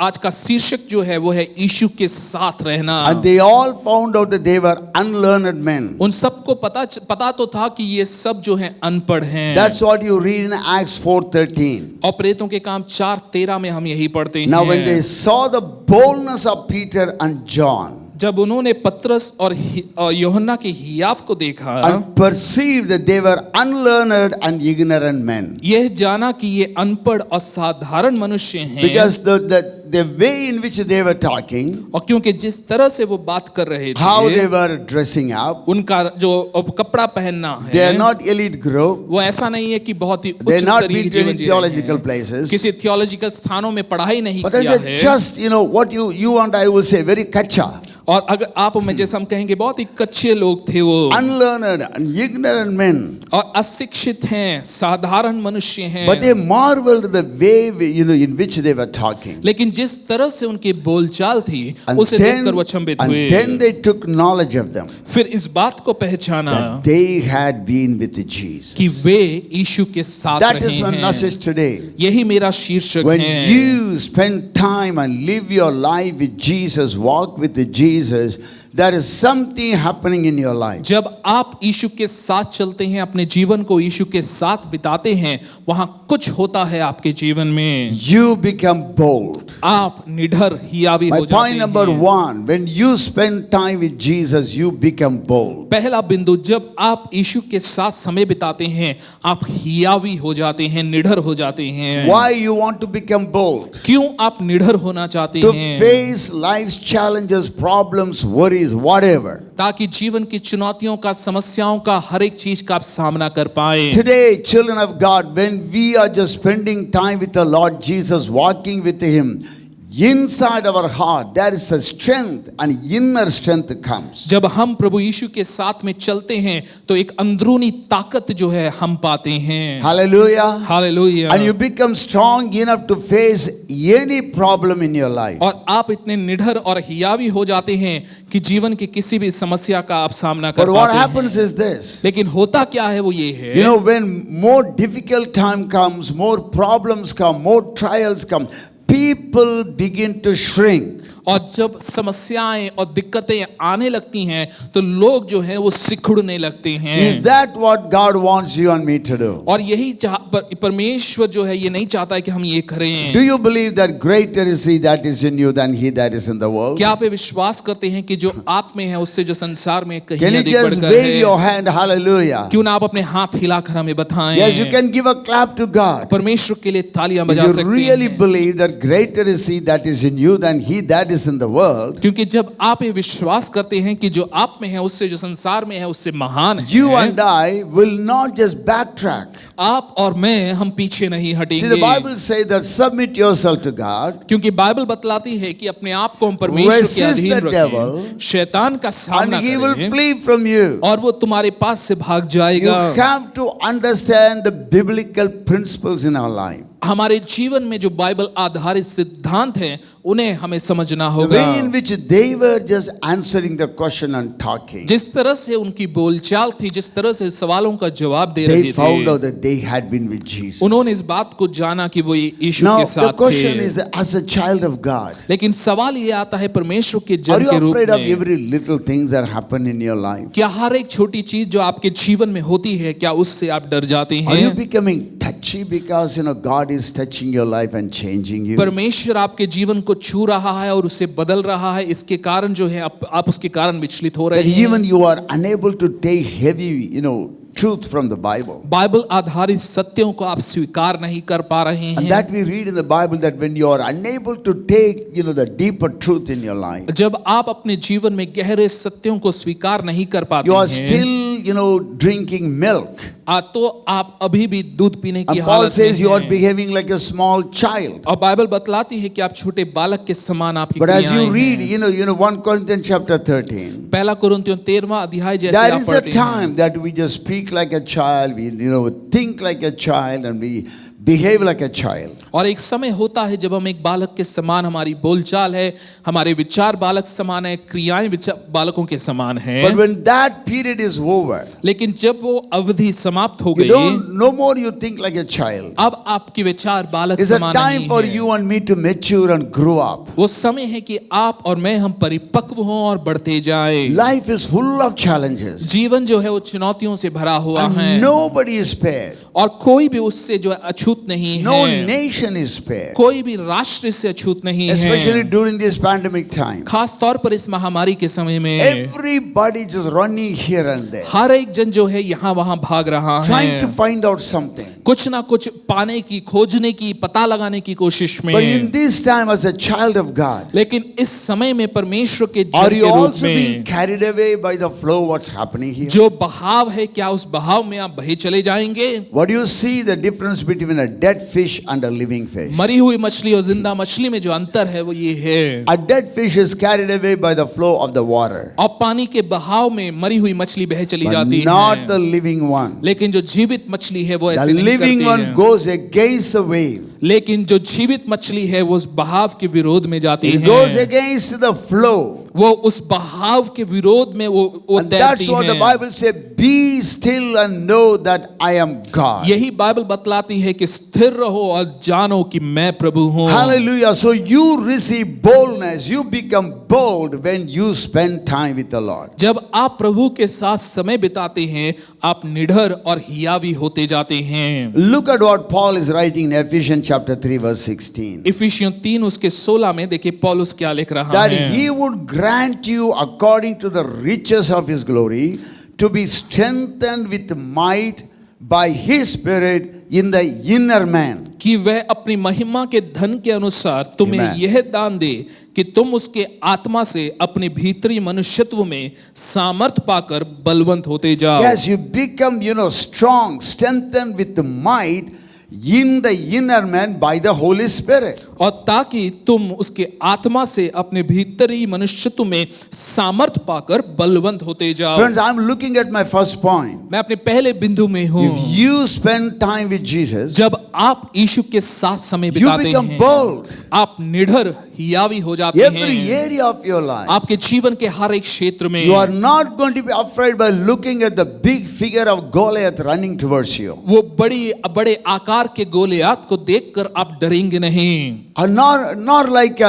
आज का शीर्षक जो है वो है यीशु के साथ रहना। And they all found out that they were unlearned men. उन सबको पता तो था कि ये सब जो है अनपढ़ हैं। That's what you read in Acts 4:13. और प्रेरितों के काम 4:13 में हम यही पढ़ते हैं। Now when they saw the boldness of Peter and John, जब उन्होंने पतरस और यूहन्ना के हियाव को देखा and perceived that they were unlearned and ignorant men, यह जाना कि ये अनपढ़ और साधारण मनुष्य हैं। because the way in which they were talking, और क्योंकि जिस तरह से वो बात कर रहे थे, how they were dressing up, उनका जो कपड़ा पहनना they है, are not elite group. वो ऐसा नहीं है कि बहुत ही They उच्च are not स्तरीय been to any जीवन जी रहे theological हैं। places. किसी थियोलॉजिकल स्थानों में पढ़ाई नहीं But किया they है। just, what you and I will say, very kacha, और अगर आप में जैसे हम कहेंगे बहुत ही कच्चे लोग थे वो, unlearned and ignorant men. और अशिक्षित हैं, साधारण मनुष्य हैं। But they marveled the way in which they were talking. लेकिन जिस तरह से उनकी बोलचाल थी And उसे देखकर वो अचंभित हुए। then they took knowledge of them, फिर इस बात को पहचाना that they had been with Jesus. कि वे यीशु के साथ That रहे is my हैं। message today. यही मेरा शीर्षक When है। you spend time and live your life with Jesus, walk with Jesus, there is something happening in your life. जब आप यीशु के साथ चलते हैं, अपने जीवन को यीशु के साथ बिताते हैं, वहां कुछ होता है आपके जीवन में। You become bold. आप निडर हियावी My हो जाते point number हैं। 1, when you spend time with Jesus, you become bold. पहला बिंदु, जब आप यीशु के साथ समय बिताते हैं, आप हियावी हो जाते हैं, निडर हो जाते हैं। Why you want to become bold? क्यों आप निडर होना चाहते To हैं? face life's challenges, problems, worries, whatever. ताकि जीवन की चुनौतियों का, समस्याओं का, हर एक चीज का आप सामना कर पाए। Today, children of God, when we are just spending time with the Lord Jesus, walking with Him, inside our heart there is a strength, and inner strength comes. जब हम प्रभु यीशु के साथ में चलते हैं तो एक अंदरूनी ताकत जो है हम पाते हैं। Hallelujah. Hallelujah. And you become strong enough to face any problem in your life. और आप इतने निडर और हियावी हो जाते हैं कि जीवन की किसी भी समस्या का आप सामना कर But what पाते happens हैं। is this. लेकिन होता क्या है वो ये है, When more difficult time comes, more problems come, more trials come, people begin to shrink. और जब समस्याएं और दिक्कतें आने लगती हैं तो लोग जो हैं वो सिकुड़ने लगते हैं। Is that what God wants you and me to do? और यही परमेश्वर जो है ये नहीं चाहता है कि हम ये करें। Do you believe that greater is He that is in you than he that is in the world? क्या आप ये विश्वास करते हैं कि जो आप में है उससे जो संसार में कहीं Can you अधिक just बढ़कर wave है? your hand? Hallelujah. क्यों ना आप अपने हाथ हिलाकर हमें बताएं? Yes, you can give a clap to God. परमेश्वर के लिए तालियां If बजा you सकते really हैं। believe that greater is He that is in you than he that is in the world, क्योंकि जब आप ये विश्वास करते हैं कि जो आप में है उससे जो संसार में है उससे महान you है, and I will not just backtrack. आप और मैं हम पीछे नहीं See, the हटेंगे। Bible says that submit yourself to God क्योंकि बाइबल बतलाती है कि अपने आप को हम परमेश्वर के Resist अधीन the devil, रखें, शैतान का and सामना he will करें flee from you. और वो तुम्हारे पास से भाग You जाएगा। have to understand the biblical principles in our life. हमारे जीवन में जो बाइबल आधारित सिद्धांत हैं उन्हें हमें समझना The होगा। way in which they were just answering the question and talking, जिस तरह से उनकी बोलचाल थी, जिस तरह से सवालों का जवाब दे they रहे found out थे, that they had been with Jesus. उन्होंने इस बात को जाना कि वो यीशु Now के the साथ question थे। is, as a child of God, लेकिन सवाल ये आता है परमेश्वर के are जन you के रूप afraid of में, every little things that happen in your life? क्या हर एक छोटी चीज जो आपके जीवन में होती है क्या उससे आप डर जाते Are you हैं? becoming touchy because God is touching your life and changing you? परमेश्वर आपके जीवन को छू रहा है और उसे बदल रहा है, इसके कारण जो है आप उसके कारण विचलित हो That रहे even हैं। you are unable to take heavy, truth from the Bible. Bible आधारित सत्यों को आप स्वीकार नहीं कर पा रहे And हैं। that we read in the Bible, that when you are unable to take, the deeper truth in your life, जब आप अपने जीवन में गहरे सत्यों को स्वीकार नहीं कर पाते you are हैं, still, drinking milk. तो आप अभी भी दूध पीने की And Paul हालत says you में are हैं। behaving like a small child. और बाइबल बतलाती है कि आप छोटे बालक के समान आपकी But as क्रियाएं you read, हैं। 1 Corinthians chapter 13, पहला कुरिन्थियों 13वां अध्याय जैसे there आप is a पढ़ते हैं, time that we just speak like a child, we think like a child, and we behave like a child. और एक समय होता है जब हम एक बालक के समान, हमारी बोलचाल है, हमारे विचार बालक समान है, क्रियाएं बालकों के समान हैं। But when that period is over, लेकिन जब वो अवधि समाप्त हो you गई, don't, no more you think like a child. अब आपके विचार बालक It's a समान time नहीं for है। you and me to mature and grow up. वो समय है कि आप और मैं हम परिपक्व हों और बढ़ते जाएं। Life is full of challenges, जीवन जो है वो चुनौतियों से भरा हुआ है and nobody is spared. और कोई भी उससे जो है अछूत नहीं No है। nation is spared, कोई भी राष्ट्र से अछूत नहीं especially है। during this pandemic time. खास तौर पर इस महामारी के समय में Everybody just running here and there, हर एक जन जो है यहाँ वहाँ भाग रहा trying to है, find out something. कुछ ना कुछ पाने की, खोजने की, पता लगाने की कोशिश में। But in this time, as a child of God, लेकिन इस समय में परमेश्वर के जन are के you रूप also being में carried away by the flow? What's happening here? जो बहाव है, क्या उस बहाव में आप बहे चले जाएंगे? What do you see the difference between a dead fish and a living fish? मरी हुई मछली और जिंदा मछली में जो अंतर है वो ये है, A dead fish is carried away by the flow of the water, और पानी के बहाव में मरी हुई मछली बह चली but जाती not है, the living one. लेकिन जो जीवित मछली है वो The ऐसे नहीं living करती one है। goes against the wave. लेकिन जो जीवित मछली है वो उस बहाव के विरोध में जाती It goes है, against the flow. वो उस बहाव के विरोध में वो And that's तैरती what the है। Bible says, be still and know that I am God. यही बाइबल बतलाती है कि स्थिर रहो और जानो कि मैं प्रभु हूँ। Hallelujah. So you receive boldness. You become bold when you spend time with the Lord. जब आप प्रभु के साथ समय बिताते हैं आप निडर और हियावी होते जाते हैं। Look at what Paul is writing in Ephesians chapter 3 verse 16. इफिसियों 3 उसके 16 में देखिए पौलुस क्या लिख रहा That है, he would grant you according to the riches of his glory to be strengthened with might by his spirit in the inner man. कि वह अपनी महिमा के धन के अनुसार तुम्हें Amen. यह दान दे कि तुम उसके आत्मा से अपने भीतरी मनुष्यत्व में सामर्थ पाकर बलवंत होते जाओ। Yes, you become, strong, strengthened with might in the inner man by the Holy Spirit. और ताकि तुम उसके आत्मा से अपने भीतरी मनुष्यत्व में सामर्थ पाकर बलवंत होते जाओ। Friends, I'm looking at my first point. मैं अपने पहले बिंदु में हूँ। If you spend time with Jesus, जब आप यीशु के साथ समय you बिताते become हैं, bold. आप निडर हियावी हो जाते Every हैं। area of your life. आपके जीवन के हर एक क्षेत्र में You are not going to be afraid by looking at the big figure of Goliath running towards you. वो बड़े आकार के गोलियात को देखकर आप डरेंगे नहीं। Or not like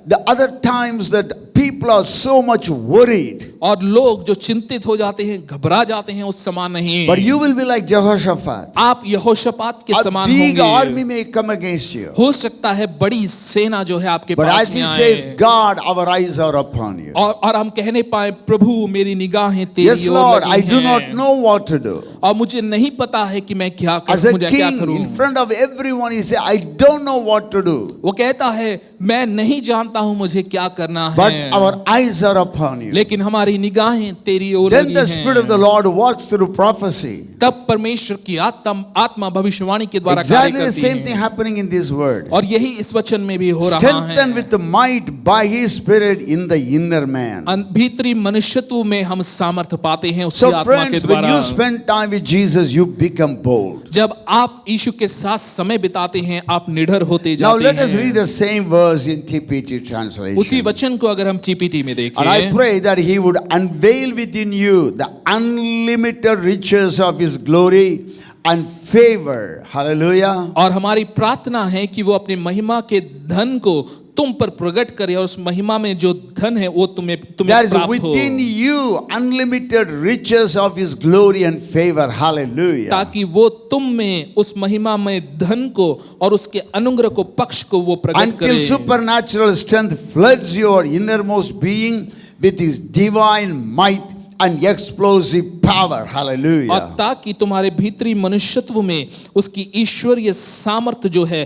the other times that people are so much worried. और लोग जो चिंतित हो जाते हैं, घबरा जाते हैं, उस समान नहीं। But you will be like Jehoshaphat. आप यहोशापात के A समान big army होंगे। may come against you. हो सकता है बड़ी सेना जो है आपके But पास as में he आए। says, God, our eyes are upon you. और हम कहने पाए, प्रभु मेरी निगाहें तेरी Yes, ओर Lord, लगी I do हैं। not know what to do. और मुझे नहीं पता है कि मैं क्या As करूं, a मुझे क्या king करूं। in front of everyone, he said, I don't know what to do. वो कहता है मैं नहीं जानता हूं मुझे क्या करना But है, our eyes are upon you. लेकिन हमारी निगाहें तेरी ओर Then लगी the Spirit of the हैं। Lord works through prophecy. तब परमेश्वर की आत्मा भविष्यवाणी के द्वारा कार्य Exactly the करती same thing है। happening in this word. और यही इस वचन में भी हो रहा Strengthened है। with the might by His Spirit in the inner man. भीतरी मनुष्यत्व में हम सामर्थ्य पाते हैं उसकी So आत्मा के friends, when द्वारा। you spend time with Jesus, you become bold. जब आप यीशु के साथ समय बिताते हैं, आप निडर होते Now जाते let us read हैं। the same verse in TPT उसी translation. वचन को अगर हम TPT में And I देखें, pray that He would unveil within you the unlimited riches of His glory and favor. Hallelujah. और हमारी प्रार्थना है कि वो अपने महिमा के धन को तुम पर प्रकट करे, और उस महिमा में जो धन है वो तुम्हें There is प्राप्त हो, within you unlimited riches of His glory and favor. Hallelujah. ताकि वो तुम में उस महिमा में धन को और उसके अनुग्रह को, पक्ष को वो प्रकट Until करे, supernatural strength floods your innermost being with His divine might and explosive power. और Hallelujah. ताकि तुम्हारे भीतरी मनुष्यत्व में उसकी ईश्वरीय सामर्थ्य जो है,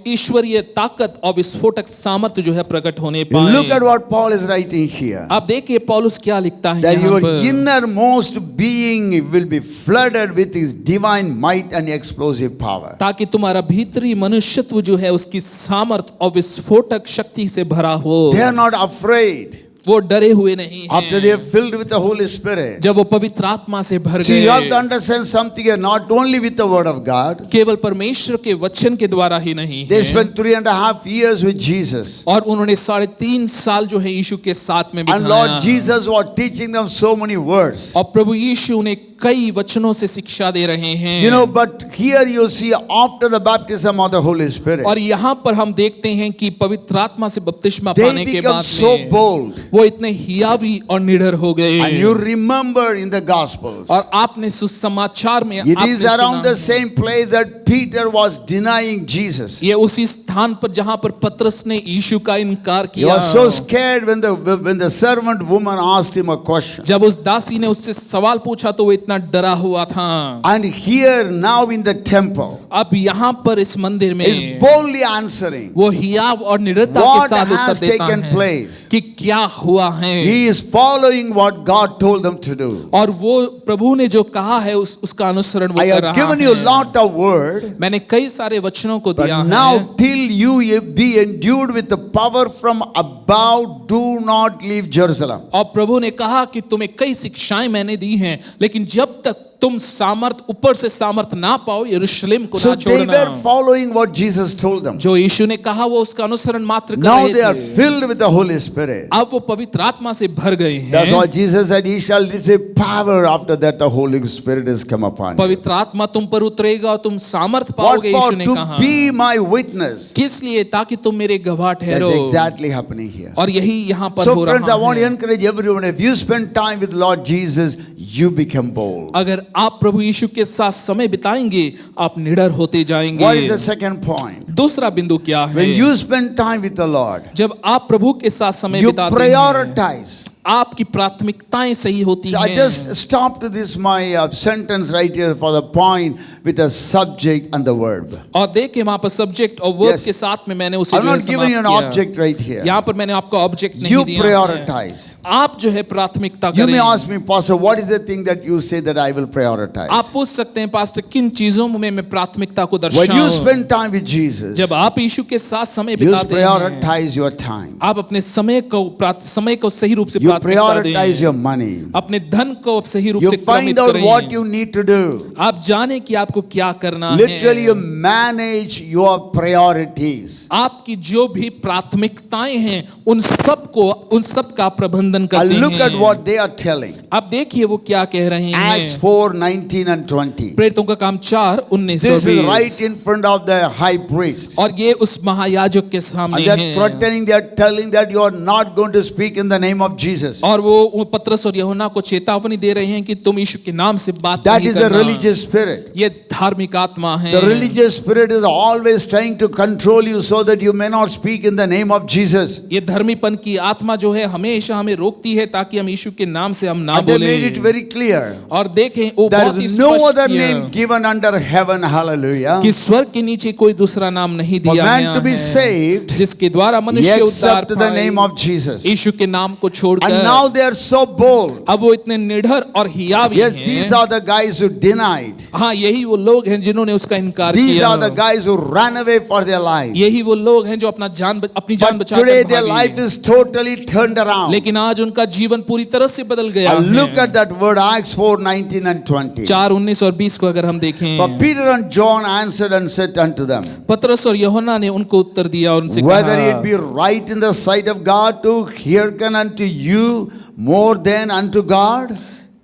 ईश्वरीय ताकत और विस्फोटक सामर्थ्य जो है प्रकट होने पाए। Look at what Paul is writing here. आप देखिए पौलुस क्या लिखता है That यहाँ your पर, innermost being will be flooded with His divine might and explosive power. ताकि तुम्हारा भीतरी मनुष्यत्व जो है उसकी सामर्थ और विस्फोटक शक्ति से भरा हो। They are not afraid वो डरे हुए नहीं after they are हैं, filled with the Holy Spirit. जब वो पवित्र आत्मा से भर See, you have to गए। understand something here, not only with the Word of God. केवल परमेश्वर के वचन के द्वारा ही नहीं They है, spent 3.5 years with Jesus. और उन्होंने 3.5 साल जो है यीशु के साथ में And Lord बिताया। Jesus was teaching them so many words. और प्रभु यीशु उन्हें कई वचनों से शिक्षा दे रहे हैं। You know, but here you see after the baptism of the Holy Spirit, और यहाँ पर हम देखते हैं कि पवित्र आत्मा से बपतिस्मा they पाने के become बाद so में bold. वो इतने हियावी और निडर हो गए। And you remember in the Gospels, और आपने सुसमाचार में it आपने is around सुना the है, same place that Peter was denying Jesus. ये उसी स्थान पर जहां पर पतरस ने यीशु का इनकार He किया। was so scared when the servant woman asked him a question. जब उस दासी ने उससे सवाल पूछा तो वो इतना डरा हुआ था। And here now in the temple, अब यहाँ पर इस मंदिर में is boldly answering वो हियाव और निडरता के what साथ उत्तर has देता taken है place. कि क्या हुआ है। He is following what God told them to do. और वो प्रभु ने जो कहा है उसका अनुसरण वो I कर have रहा given you a है। lot of word, मैंने कई सारे वचनों को but दिया now है, till you be endued with the power from above, do not leave Jerusalem. और प्रभु ने कहा कि तुम्हें कई शिक्षाएं मैंने दी हैं, लेकिन जब तक तुम सामर्थ ऊपर से सामर्थ ना पाओ यरूशलेम को So ना they छोड़ना। were following what Jesus told them. जो यीशु ने कहा वो उसका अनुसरण मात्र कर Now रहे they are थे। filled with the Holy Spirit. अब वो पवित्र आत्मा से भर गए That's हैं। why Jesus said, He shall receive power after that the Holy Spirit is come upon you. पवित्र आत्मा तुम पर उतरेगा और तुम सामर्थ What पाओगे, for? यीशु ने To कहा। be my witness. किस लिए? ताकि तुम मेरे गवाह ठहरो। That's exactly happening here. और यही यहाँ पर So हो friends, I रहा want to है। encourage everyone, if you spend time with Lord Jesus, you become bold. अगर आप प्रभु यीशु के साथ समय बिताएंगे आप निडर होते जाएंगे। What is the second point? दूसरा बिंदु क्या है? When you spend time with the Lord, जब आप प्रभु के साथ समय you बिताते हैं, prioritize. आपकी प्राथमिकताएं सही होती So I हैं। just stopped this my sentence right here for the point with the subject and the verb. और देखिए वहां पर सब्जेक्ट और वर्ब Yes. के साथ में मैंने उसे I'm जो है not giving you an समाप्त object किया। right here. यहाँ पर मैंने आपको ऑब्जेक्ट नहीं You दिया है। prioritize. आप जो है प्राथमिकता You may करें। ask me, Pastor, what is the thing that you say that I will prioritize? आप पूछ सकते हैं पास्टर किन चीजों में मैं प्राथमिकता को When you दर्शाऊं। spend time with Jesus, जब आप यीशु के साथ समय you बिताते हैं prioritize your time. आप अपने समय को सही रूप से You प्राथमिकता prioritize दें। your money. अपने धन को सही रूप You से find क्रमित out what करें। you need to do. आप जाने कि आपको क्या करना Literally, you है। manage your priorities. आपकी जो भी प्राथमिकताएं हैं उन सब का प्रबंधन And करते look at हैं। what they are telling. आप देखिए वो क्या कह रहे Acts हैं। 4:19 and 20. प्रेरितों का काम 4:19 This is 20। right in front of the high priest. और ये उस महायाजक के And सामने they are है। threatening, they are telling that you are not going to speak in the name of Jesus. और वो पतरस और यूहन्ना को चेतावनी दे रहे हैं कि तुम यीशु के नाम से बात That नहीं is the करना। religious spirit. ये धार्मिक आत्मा है। The religious spirit is always trying to control you so that you may not speak in the name of Jesus. ये धर्मीपन की आत्मा जो है हमेशा हमें रोकती है ताकि हम यीशु के नाम से हम ना And they बोलें। made it very clear. और देखें वो There बहुत ही is no स्पष्ट other किया name given under heaven. Hallelujah. कि स्वर्ग के नीचे कोई दूसरा नाम नहीं For दिया man गया to be है saved जिसके द्वारा मनुष्य उद्धार except the name पाए of Jesus. यीशु के नाम को And छोड़कर। now they are so bold. अब वो इतने निडर और हियावी Yes, these हैं। are the guys who denied. हाँ यही वो लोग हैं जिन्होंने उसका इनकार These किया। are the guys who ran away for their life. यही वो लोग हैं जो अपनी जान But बचाकर today their भागे। life is totally turned around. लेकिन आज उनका जीवन पूरी तरह से बदल गया And look है। at that word, Acts 4:19 and 20. 4:19 और 20 को अगर हम देखें। For Peter and John answered and said unto them, पतरस और यूहन्ना ने उनको उत्तर दिया और उनसे whether कहा it be right in the sight of God to hearken unto you more than unto God?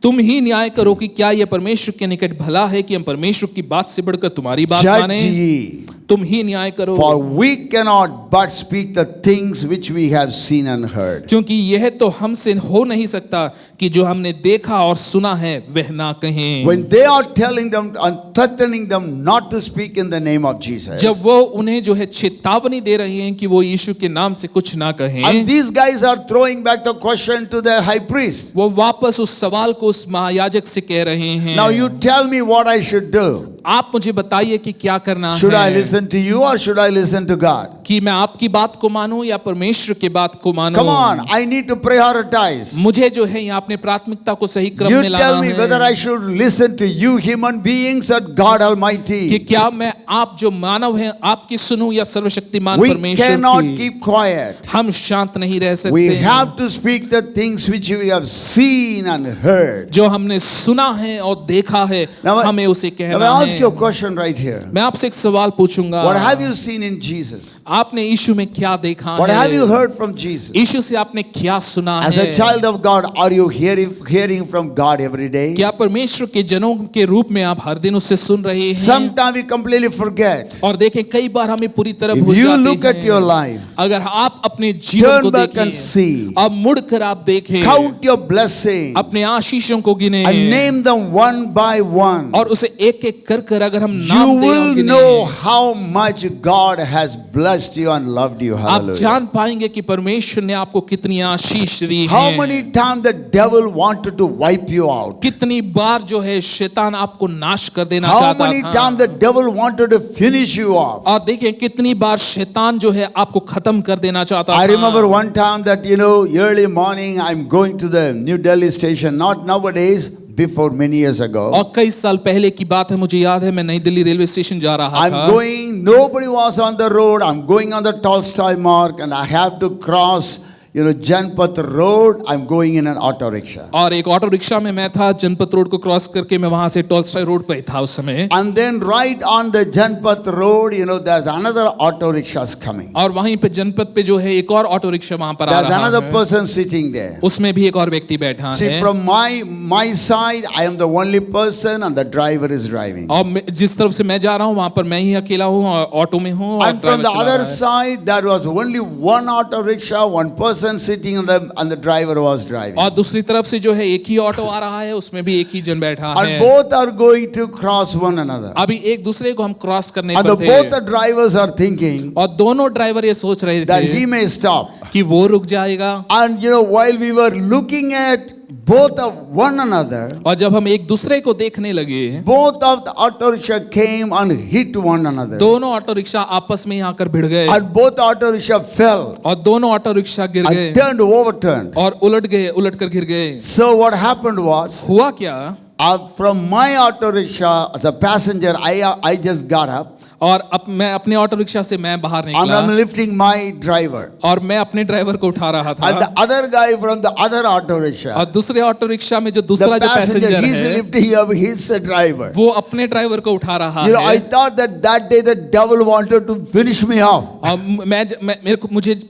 तुम ही न्याय करो कि क्या यह परमेश्वर के निकट भला है कि हम परमेश्वर की बात से बढ़कर तुम्हारी बात Judge माने। ye. तुम ही न्याय करो। For we cannot but speak the things which we have seen and heard. क्योंकि यह तो हमसे हो नहीं सकता कि जो हमने देखा और सुना है वह ना कहें। When they are telling them and threatening them not to speak in the name of Jesus, जब वो उन्हें जो है चेतावनी दे रहे हैं कि वो यीशु के नाम से कुछ ना कहें। and these guys are throwing back the question to the high priest. वो वापस उस सवाल को उस महायाजक से कह रहे हैं। Now you tell me what I should do. आप मुझे बताइए कि क्या करना Should I है। listen to you or should I listen to God? कि मैं आपकी बात को मानूं या परमेश्वर की बात को मानूं। Come on, I need to prioritize. मुझे जो है यहाँ अपने प्राथमिकता को सही क्रम You में tell लाना me है whether I should listen to you human beings or God कि Almighty. क्या मैं आप जो मानव हैं आपकी सुनूं या सर्वशक्तिमान We परमेश्वर cannot की। keep quiet. हम शांत नहीं रह सकते We हैं। have to speak the things which we have seen and heard. जो हमने सुना है और देखा है Now, हमें उसे Now कहना I ask you a है। question right here. मैं आपसे एक सवाल पूछूंगा। What have you seen in Jesus? आपने यीशु में क्या देखा What है? have you heard from Jesus? यीशु से आपने क्या सुना As है? a child of God, are you hearing from God every day? क्या परमेश्वर के जनों के रूप में आप हर दिन उससे सुन रहे हैं? Sometimes we completely forget. और देखें कई बार हमें पूरी तरह If भूल you जाते look at हैं। your life, अगर आप अपने जीवन turn को back and देखें, see, अब मुड़कर आप देखें, count your blessings अपने आशीषों को गिने and name them one by one. और उसे एक एक कर कर अगर हम You नाम दें और will गिने, know how much God has blessed you and loved you. आप Hallelujah. जान पाएंगे कि परमेश्वर ने आपको कितनी आशीष दी How है। many times the devil wanted to wipe you out? कितनी बार जो है शैतान आपको नाश कर देना How चाहता many था। times the devil wanted to finish you off? और देखिए कितनी बार शैतान जो है आपको खत्म कर देना चाहता I था। remember one time that, early morning I'm going to the New Delhi station, not nowadays, before many years ago. और कई साल पहले की बात है, मुझे याद है मैं नई दिल्ली रेलवे स्टेशन जा रहा I'm था। going, nobody was on the road. I'm going on the Tolstoy mark and I have to cross, Janpath Road. I'm going in an auto rickshaw. और एक ऑटो रिक्शा में मैं था, जनपथ रोड को cross करके मैं वहां से टॉलस्टॉय रोड पे था उस समय। And then right on the Janpath Road, there's another auto rickshaws coming. और वहीं पे जनपथ पे जो है एक और ऑटो रिक्शा वहां पर आ There's रहा another है। person sitting there. उसमें भी एक और व्यक्ति बैठा See, है। from my side, I am the only person and the driver is driving. और जिस तरफ से मैं जा रहा हूँ वहां पर मैं ही अकेला हूँ और ऑटो में हूँ और And from ड्राइवर the चला other रहा है। side, there was only one auto rickshaw, one person sitting and the driver was driving. और दूसरी तरफ से जो है एक ही ऑटो आ रहा है, उसमें भी एक ही जन बैठा And है। both are going to cross one another. अभी एक दूसरे को हम क्रॉस करने And पर both थे the drivers are thinking और दोनों ड्राइवर ये सोच रहे that थे he may stop. कि वो रुक जाएगा। And while we were looking at both of one another, और जब हम एक दूसरे को देखने लगे, both of the auto rickshaw came and hit one another. दोनों ऑटो रिक्शा आपस में आकर भिड़ गए And both auto rickshaw fell और दोनों ऑटो रिक्शा गिर गए and overturned. और उलट कर गिर गए। So what happened was, हुआ क्या? from my auto rickshaw, as a passenger, I just got up. और अब मैं अपने ऑटो रिक्शा से मैं बाहर and निकला I'm lifting my driver. और मैं अपने ड्राइवर को उठा रहा And the था other guy from the other auto और rickshaw, दूसरे ऑटो रिक्शा में जो the दूसरा जो passenger, पैसेंजर he's है lifting up his driver. वो अपने ड्राइवर को उठा रहा You know, I है thought that day the devil wanted to finish me off. और मेरे को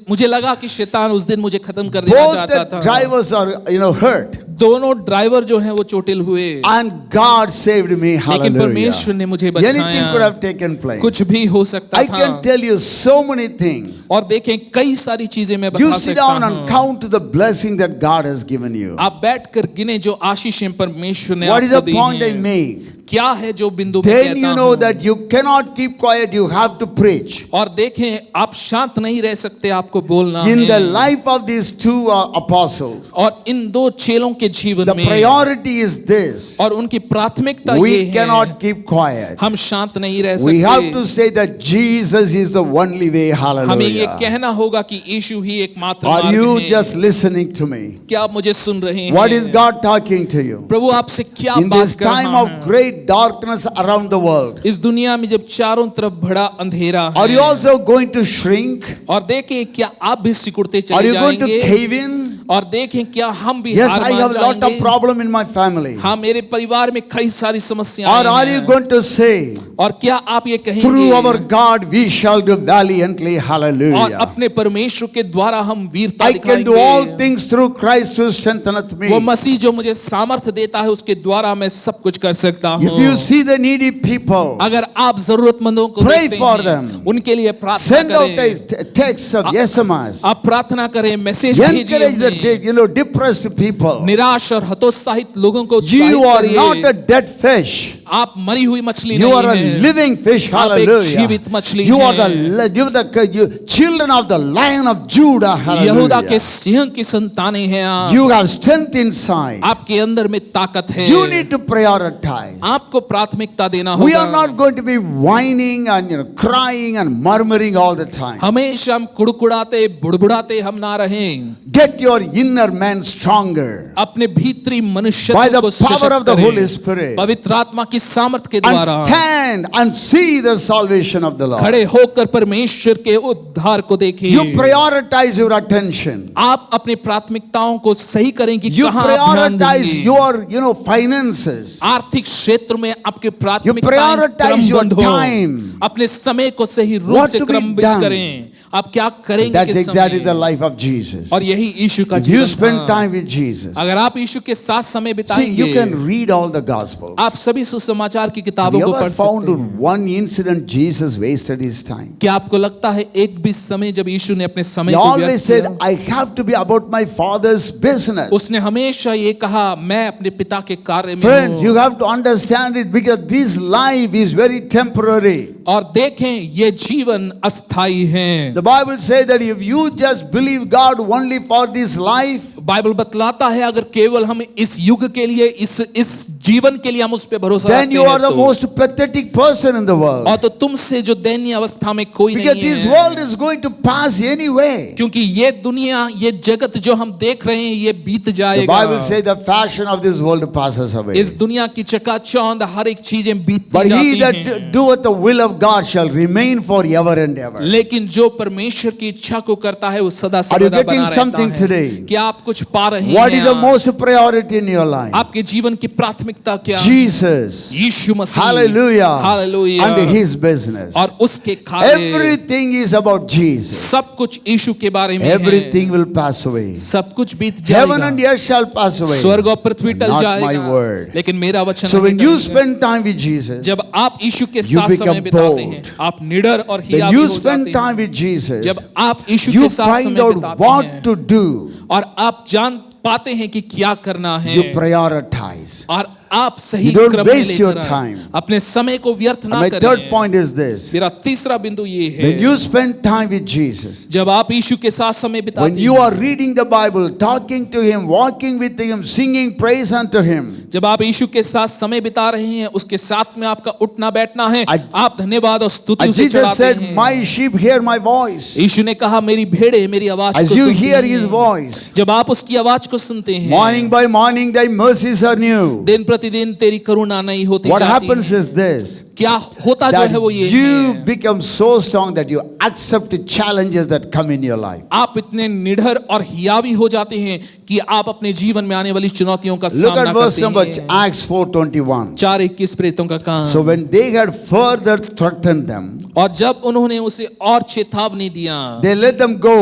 मुझे लगा कि शैतान उस दिन मुझे खत्म कर देना Both चाहता the था drivers are, hurt. दोनों ड्राइवर जो हैं वो चोटिल हुए And God saved me. लेकिन Hallelujah. परमेश्वर ने मुझे Anything could बचाया have taken place. कुछ भी हो सकता I था can tell you so many things. और देखें कई सारी चीजें मैं You बता sit सकता down and हूँ count the blessing that God has given you. आप बैठकर गिने जो आशीषें परमेश्वर ने What is आपको the दी point I हैं make? क्या है जो बिंदु मैं Then कहता you know हूँ that you cannot keep quiet, you have to preach. और देखें आप शांत नहीं रह सकते आपको बोलना In the है life of these two apostles, और इन दो चेलों के जीवन the में priority is this. और उनकी प्राथमिकता ये We है cannot keep quiet. हम शांत नहीं रह We have सकते to say that Jesus is the only way. हमें ये Hallelujah. कहना होगा कि यीशु ही एकमात्र Are मार्ग you है just listening to me? क्या आप मुझे सुन रहे What हैं is God talking to you? प्रभु आपसे क्या In बात this कर time रहा of है great darkness around the world, इस दुनिया में जब चारों तरफ बड़ा अंधेरा are you है also going to shrink? और देखें क्या आप भी सिकुड़ते Are चले you going to जाएंगे cave in? और देखें क्या हम भी Yes, हार I मान have a lot of जाएंगे problem in my family. हाँ मेरे परिवार में कई सारी समस्याएं Or are you हैं going to say, और क्या आप ये कहेंगे through our God we shall do valiantly? और Hallelujah. अपने परमेश्वर के द्वारा हम वीरता I can do all दिखाएंगे things through Christ who strengtheneth वो me. मसीह जो मुझे सामर्थ्य देता है उसके द्वारा मैं सब कुछ कर सकता If हूँ you see the needy people, अगर आप जरूरतमंदों को Pray देखते for हैं them. उनके लिए प्रार्थना send out करें a text of SMS. आप प्रार्थना करें मैसेज भेजिए Encourage the उन्हें। depressed people. निराश और हतोत्साहित लोगों को You are उत्साहित not करिए। a dead fish. आप मरी हुई मछली You नहीं are a हैं। living fish. आप एक Hallelujah. जीवित मछली You are हैं। you children of the Lion of Judah. यहूदा के Hallelujah. सिंह की संतानें हैं आप You have strength inside. आपके अंदर में ताकत है You need to prioritize. आपको प्राथमिकता देना We होगा are not going to be whining and crying and murmuring all the time. हमेशा हम कुड़कुड़ाते बुड़बुड़ाते हम ना रहें Get your inner man stronger अपने भीतरी by मनुष्यत्व the को power सशक्त of the करें। Holy Spirit पवित्र आत्मा की सामर्थ के and द्वारा stand and see the salvation of the Lord. खड़े होकर परमेश्वर के उद्धार को देखें You prioritize your attention. आप अपनी प्राथमिकताओं को सही करें कि You कहां आप ध्यान prioritize देंगे। your finances. आर्थिक क्षेत्र में आपके प्राथमिकताएं prioritize your क्रमबद्ध हो। time. अपने समय को सही रूप What से to be क्रमबद्ध done. करें आप क्या करेंगे That's किस exactly the समय life of Jesus. और यही यीशु का If you जीवन spend था। time with Jesus, अगर आप यीशु के साथ समय see, बिताएंगे you can read all the Gospels. आप सभी सुसमाचार की Have किताबों you को ever पढ़ found सकते हैं one incident Jesus wasted his time? क्या आपको लगता है एक भी समय जब यीशु ने अपने समय He को always व्यर्थ said, किया I have to be about my Father's business. उसने हमेशा ये कहा मैं अपने पिता के कार्य में Friends, हूँ you have to understand it because this life is very temporary. और देखें ये जीवन अस्थाई है The Bible says that if you just believe God only for this life, Bible बतलाता है अगर केवल हम इस युग के लिए इस जीवन के लिए हम उस पे भरोसा then रखते you are हैं the तो most pathetic person in the world. और तो तुमसे जो दयनीय अवस्था में कोई Because नहीं this है world is going to pass anyway. क्योंकि ये दुनिया ये जगत जो हम देख रहे हैं ये बीत The जाएगा Bible says the fashion of this world passes away. इस दुनिया की चकाचौंध हर एक चीजें बीतती But he जाती that हैं doeth the will of God shall remain forever and ever. लेकिन जो परमेश्वर की इच्छा को करता है वो सदा Are you सर्वदा getting बना something रहता है today? क्या आप कुछ पा रहे What हैं is the आज? most priority in your life? आपके जीवन की प्राथमिकता क्या है? Jesus. Yeshu Masih Hallelujah. Hallelujah And his business. और उसके कार्य Everything is about Jesus. सब कुछ यीशु के बारे में Everything will pass away. है सब कुछ बीत Heaven and जाएगा earth shall pass away. स्वर्ग और पृथ्वी टल Not my जाएगा word. लेकिन मेरा वचन So नहीं when you टलेगा। spend time with Jesus, जब आप यीशु के you साथ become समय बिताते हैं bold. आप निडर और when हियावी you हो spend जाते time हैं with Jesus, जब आप यीशु you के साथ find समय out बिताते what हैं to do. और आप जान पाते हैं कि क्या करना है You prioritize. और आप सही You don't क्रम में waste your लेकर time. अपने समय को व्यर्थ And ना my third करें point is this. मेरा तीसरा बिंदु ये When है you spend time with Jesus, जब आप यीशु के साथ समय when बिताते you हैं are reading the Bible, talking to Him, walking with Him, singing praise unto Him, जब आप यीशु के साथ समय बिता रहे हैं उसके साथ में आपका उठना बैठना है आज- आप धन्यवाद और स्तुति as उसे Jesus चढ़ाते said, हैं my sheep hear my voice. यीशु ने कहा मेरी भेड़ें मेरी आवाज As को you सुनती hear हैं। His voice, जब आप उसकी आवाज को सुनते हैं morning by morning thy mercies are new. दिन प्रतिदिन तेरी करुणा नहीं होती What जाती happens है। is this, क्या होता जो that है वो ये you है, become so strong that you accept the challenges that come in your life. आप इतने निडर और हियावी हो जाते हैं कि आप अपने जीवन में आने वाली चुनौतियों का Look सामना at verse number करते हैं। Acts 4:21. 4:21 प्रेतों का काम। So when they had further threatened them, और जब उन्होंने उसे और चेतावनी दिया, they let them go,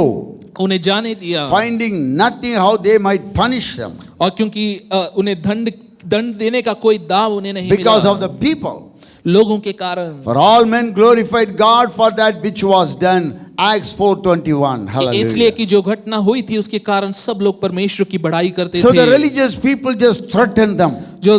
उन्हें जाने दिया, finding nothing how they might punish them और क्योंकि उन्हें दंड देने का कोई दाव उन्हें नहीं because मिला of the people. लोगों के कारण। For all men glorified God for that which was done. Acts 4:21. इसलिए Hallelujah. कि जो घटना हुई थी उसके कारण सब लोग परमेश्वर की बड़ाई करते So the थे। religious people just threatened them. जो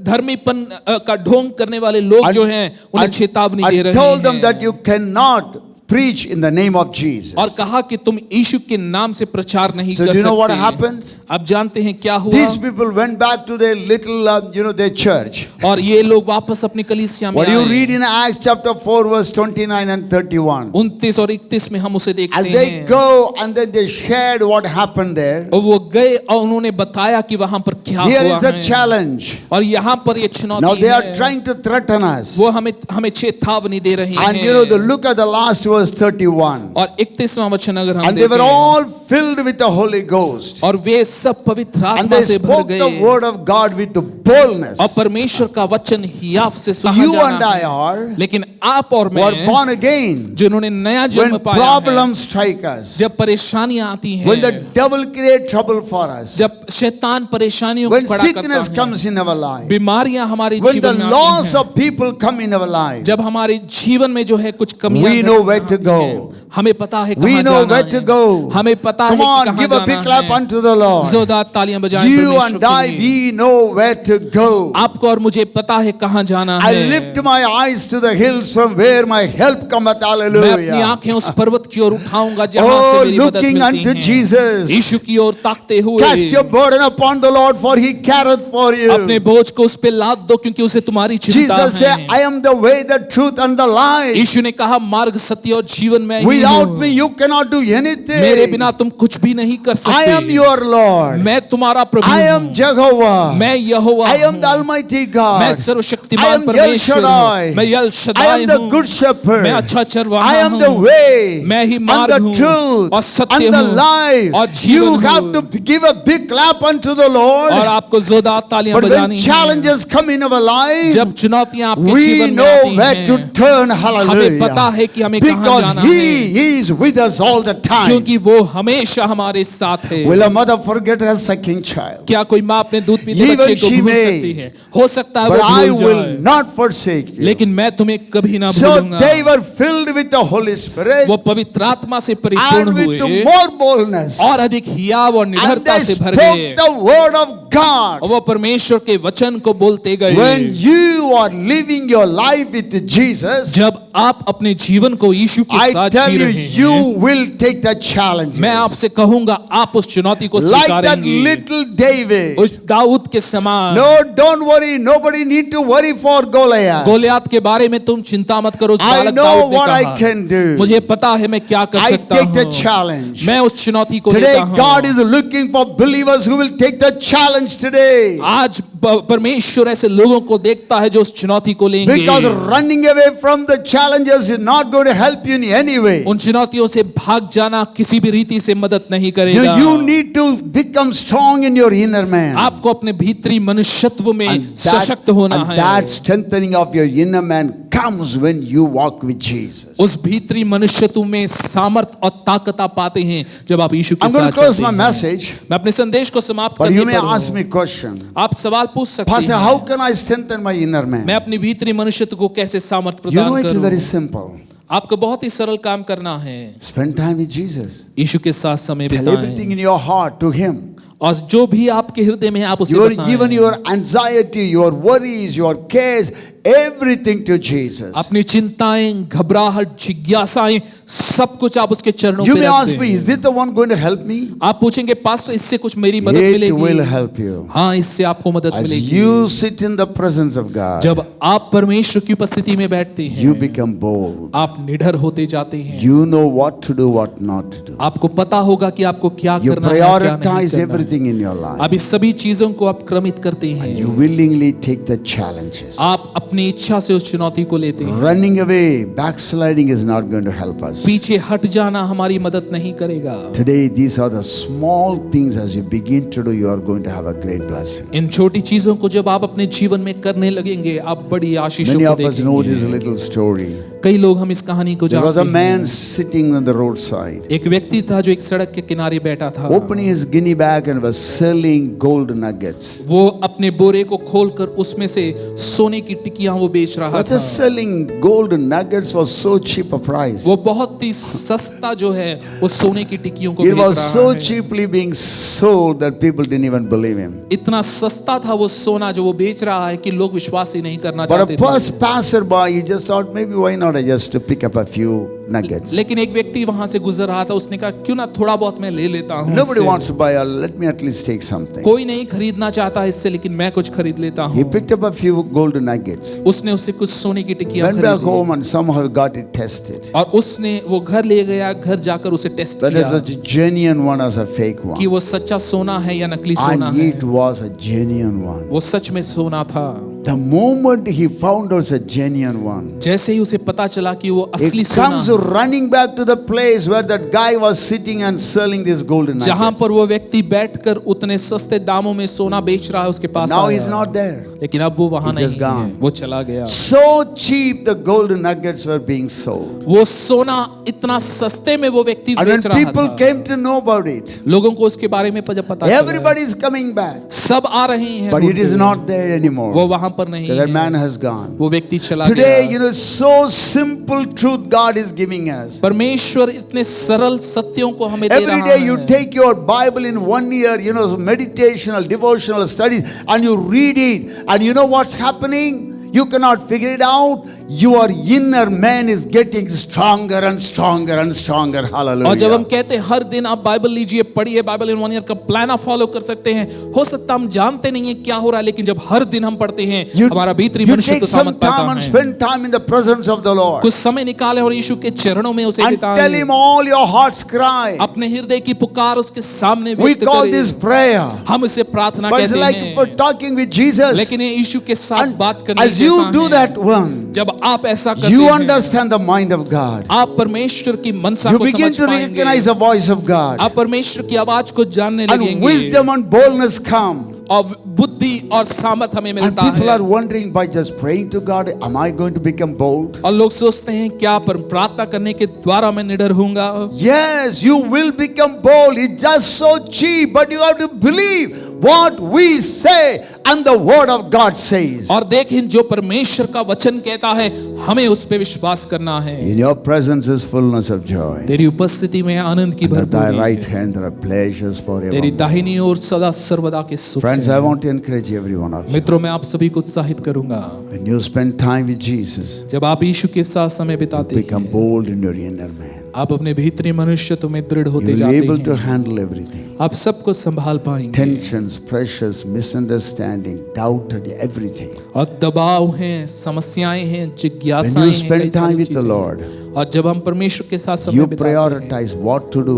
धर्मीपन का ढोंग करने वाले लोग जो हैं उन्हें चेतावनी दे and रहे told them हैं that you cannot preach in the name of Jesus. और कहा कि तुम यीशु के नाम से प्रचार नहीं So कर do you know what सकते। happens? आप जानते हैं क्या हुआ? These people went back to their little, their church. और ये लोग वापस अपनी कलीसिया में What do you आए। read in Acts chapter 4 verse 29 and 31? 29 और 31 में हम उसे As देखते they हैं। go and then they shared what happened there. और वो गए और उन्होंने बताया कि वहां पर क्या Here हुआ is a है। challenge. और यहाँ पर ये Now चुनौती they are है। trying to threaten us. वो हमें चेतावनी दे रहे And हैं। look at the last verse 31. और 31वां वचन अगर हम And they were देखें, all filled with the Holy Ghost. और वे सब पवित्र And आत्मा they से भर spoke the गए word of God with boldness. और परमेश्वर का वचन हियाव से सुना You and जाना I है। are लेकिन आप और were मैं born again. जिन्होंने नया जन्म When पाया है, problems strike us, जब परेशानियां आती when the हैं, devil create trouble for us, जब शैतान परेशानियों when को खड़ा sickness करता है, comes in our life, बीमारियां हमारे when the जीवन में loss आती हैं, of people come in our life, जब हमारे जीवन में जो है कुछ कमियां we know where to आती go. हैं, हमें पता है We कहां know जाना where है, to go. हमें पता है Come कि on, कहां give a big जाना clap है। unto the Lord. जोरदार तालियां बजाएं You परमेश्वर and के I, लिए। we know where to go. आपको और मुझे पता है कहां जाना I है। lift my eyes to the hills from where my help cometh. मैं अपनी Hallelujah. आंखें उस पर्वत की ओर उठाऊंगा जहां Oh, से मेरी मदद looking मिलती unto है। Jesus. यीशु की ओर ताकते हुए Cast your burden upon the Lord, for he careth for अपने you. बोझ को उस पे लाद दो क्योंकि उसे तुम्हारी चिंता Jesus said, है। I am the way, the truth, and the life. यीशु ने कहा मार्ग सत्य और जीवन में ही Without हूँ। me, you cannot do anything. मेरे बिना तुम कुछ भी नहीं कर सकते। I am your Lord. मैं तुम्हारा प्रभु I am हूँ। Jehovah. मैं यहोवा I am हूँ। the Almighty मैं God. I सर्वशक्तिमान am El परमेश्वर Shaddai. हूँ। मैं यल I शदाई am the हूँ। good shepherd. मैं अच्छा चरवाहा I am the हूँ। way मैं ही and मार्ग the हूँ truth और सत्य and the हूँ life. और You जीवन have हूँ। to give a big clap unto the Lord. और आपको जोरदार तालियां But when बजानी हैं। challenges come in our life, जब चुनौतियां आपके we जीवन में know आती where to हैं, turn. हमें पता है कि Hallelujah. हमें कहां Because जाना He is with us all the time. क्योंकि वो हमेशा हमारे साथ है। Will a mother forget her second child? क्या कोई माँ अपने दूध पीते Even बच्चे को she भूल may. सकती है? हो सकता है But वो I भूल will जाए, not forsake you. लेकिन मैं तुम्हें कभी ना So भूलूंगा। they were filled with the Holy Spirit वो पवित्र आत्मा से परिपूर्ण and with हुए more boldness. और अधिक हियाव और And निडरता they से भर spoke गए the word of God. और वो परमेश्वर के वचन को बोलते गए। When you are living your life with Jesus, जब आप अपने जीवन को यीशु के I साथ tell जी you, रहे you हैं, will take the challenge. मैं आपसे कहूंगा आप उस चुनौती को Like that स्वीकारेंगे। little David. उस दाऊद के समान। No, don't worry. Nobody need to worry for Goliath. Goliath के बारे में तुम चिंता मत करो। I बालक know दाऊद ने what I कहा, can do. मुझे पता है मैं क्या कर I सकता take the हूँ। challenge. मैं उस चुनौती को Today, लेता हूँ। God is looking for believers who will take the challenge today. आज परमेश्वर ऐसे लोगों को देखता है जो उस चुनौती को लेंगे। Because running away from the challenges is not going to help you in any way. उन चुनौतियों से भाग जाना किसी भी रीति से मदद नहीं करेगा। You need to become strong in your inner man. आपको अपने भीतरी मनुष्यत्व में And सशक्त होना है। that strengthening of your inner man comes when you walk with Jesus. उस भीतरी मनुष्यत्व में सामर्थ और ताकत आप पाते हैं जब आप यीशु के I'm going साथ to close चलते my हैं। message, मैं अपने संदेश को समाप्त but करने you may पर ask हूँ। me a question. आप सवाल पूछ सकते Pastor, हैं, how can I strengthen my inner man? मैं अपनी भीतरी मनुष्यत्व को कैसे सामर्थ You know, प्रदान it's very करूं? simple. आपको बहुत ही सरल काम करना है। Spend time with Jesus. यीशु के साथ समय Tell everything बिताएं in your heart to Him. और जो भी आपके हृदय में है आप उसे Even बताएं। your anxiety, your worries, your cares, everything to Jesus. अपनी चिंताएं, घबराहट, जिज्ञासाएं, सब कुछ आप उसके चरणों You पे may रख ask me, दें। is this the one going to help me? आप पूछेंगे पास्टर इससे कुछ मेरी मदद It मिलेगी? will help you. हाँ, इससे आपको मदद As मिलेगी। you sit in the presence of God, जब आप परमेश्वर की उपस्थिति में बैठते हैं, you become bold. आप निडर होते जाते हैं। You know what to do, what not to do. आपको पता होगा कि आपको क्या You करना है, क्या नहीं prioritize करना है। everything in your life. अब इस सभी चीजों को आप क्रमित करते हैं। You willingly take the challenges. आप अपनी इच्छा से उस चुनौती को लेते हैं। Running away, backsliding is not going to help us. पीछे हट जाना हमारी मदद नहीं करेगा। Today, these are the small things as you begin to do, you are going to have a great blessing. इन छोटी चीजों को जब आप अपने जीवन में करने लगेंगे, आप बड़ी आशीषों Many को of us know this देखेंगे। little story. कई लोग हम इस कहानी को There was जानते a man हैं। sitting on the roadside, एक व्यक्ति था जो एक सड़क के किनारे बैठा था। opening his guinea bag and was selling gold nuggets. वो अपने बोरे को खोलकर उसमें से सोने की टिकियां वो बेच रहा But था। just selling gold nuggets was so cheap a price. वो बहुत ही सस्ता जो है वो सोने की टिकियों को It बेच was रहा so है। cheaply being sold that people didn't even believe him. इतना सस्ता था वो सोना जो वो बेच रहा है कि लोग विश्वास ही नहीं करना But चाहते a थे। passerby, he just thought, maybe why not I just pick up a few nuggets. लेकिन एक व्यक्ति वहां से गुजर रहा था, उसने कहा क्यों ना थोड़ा बहुत मैं ले लेता हूँ Nobody इससे। wants to buy, let me at least take something. कोई नहीं खरीदना चाहता इससे, लेकिन मैं कुछ खरीद लेता He हूँ। picked up a few gold nuggets, उसने उससे कुछ सोने की टिकियां went back खरीदी home and somehow got it tested. और उसने वो घर ले गया, घर जाकर उसे टेस्ट Whether किया it's a genuine one or a fake one. कि वो सच्चा सोना है या नकली सोना And है। it was a genuine one. वो सच में सोना था। The moment he found out it's a genuine one, जैसे ही उसे पता चला कि वो असली he सोना comes है, running back to the place where that guy was sitting and selling this golden जहां nuggets. पर वो व्यक्ति बैठकर उतने सस्ते दामों में सोना बेच रहा है उसके पास Now आया। he's not there. लेकिन अब वो वहां He नहीं just gone. है, वो चला गया। So cheap the golden nuggets were being sold. वो सोना इतना सस्ते में वो व्यक्ति And when बेच रहा people था। came to know about it, लोगों को उसके बारे में जब पता चला, everybody is coming back. सब आ रहे हैं, But it is ढूंढते not there हुए। anymore. वो वहां पर नहीं That है, man has gone. वो व्यक्ति चला Today, गया। you know, so simple truth God is giving us. परमेश्वर इतने सरल सत्यों को हमें दे Every रहा day you है। take your Bible in 1 year, you know, meditational, devotional studies, and you read it, and you know what's happening? You cannot figure it out. Your inner man is getting stronger and stronger and stronger. और जब Hallelujah. हम कहते हैं हर दिन आप Bible लीजिए, पढ़िए, Bible इन 1 year का प्लान आप फॉलो कर सकते हैं। हो सकता हम जानते नहीं है क्या हो रहा है, लेकिन जब हर दिन हम पढ़ते हैं, हमारा भीतरी You मनुष्य take तो some सामत पाता time and है। spend time in the presence of the Lord कुछ समय निकाले और यीशु के चरणों में उसे and tell बिताएं। Him all your heart's cry. अपने हृदय की पुकार उसके सामने We व्यक्त call करें। this prayer. हम इसे प्रार्थना But it's कहते like for हैं, talking with Jesus. लेकिन ये यीशु के साथ And बात करने as you जैसा do है। that one, जब आप ऐसा करते you हैं, understand the mind of God. आप परमेश्वर की मनसा You को begin समझ to पाएंगे। recognize the voice of God. आप परमेश्वर की आवाज को जानने And लगेंगे wisdom and boldness come. और बुद्धि और सामर्थ हमें And मिलता people है। are wondering, by just praying to God, am I going to become bold? और लोग सोचते हैं क्या पर प्रार्थना करने के द्वारा मैं निडर होऊंगा? Yes, you will become bold. It's just so cheap, but you have to believe what we say and the word of God says. और देखें जो परमेश्वर का वचन कहता है हमें उस पे विश्वास करना है। In your presence is fullness of joy. तेरी उपस्थिति में आनंद की At thy भरपूरी right है। hand there are pleasures तेरी forever. दाहिनी ओर सदा सर्वदा के सुख Friends, हैं। I want to encourage every one of you. मित्रों मैं आप सभी को उत्साहित करूंगा, When you spend time with Jesus, जब आप यीशु के साथ समय बिताते become हैं, bold in your inner man. आप अपने भीतरी मनुष्यत्व में दृढ़ You होते will be जाते able to हैं। handle everything. आप सबको संभाल पाएंगे। Tensions, pressures, misunderstanding, doubt, and everything. और दबाव हैं, समस्याएं हैं, When जिज्ञासाएं you हैं, spend कई time सारी with the चीजें। Lord, और जब हम परमेश्वर के साथ समय you बिताते हैं, prioritize what to do,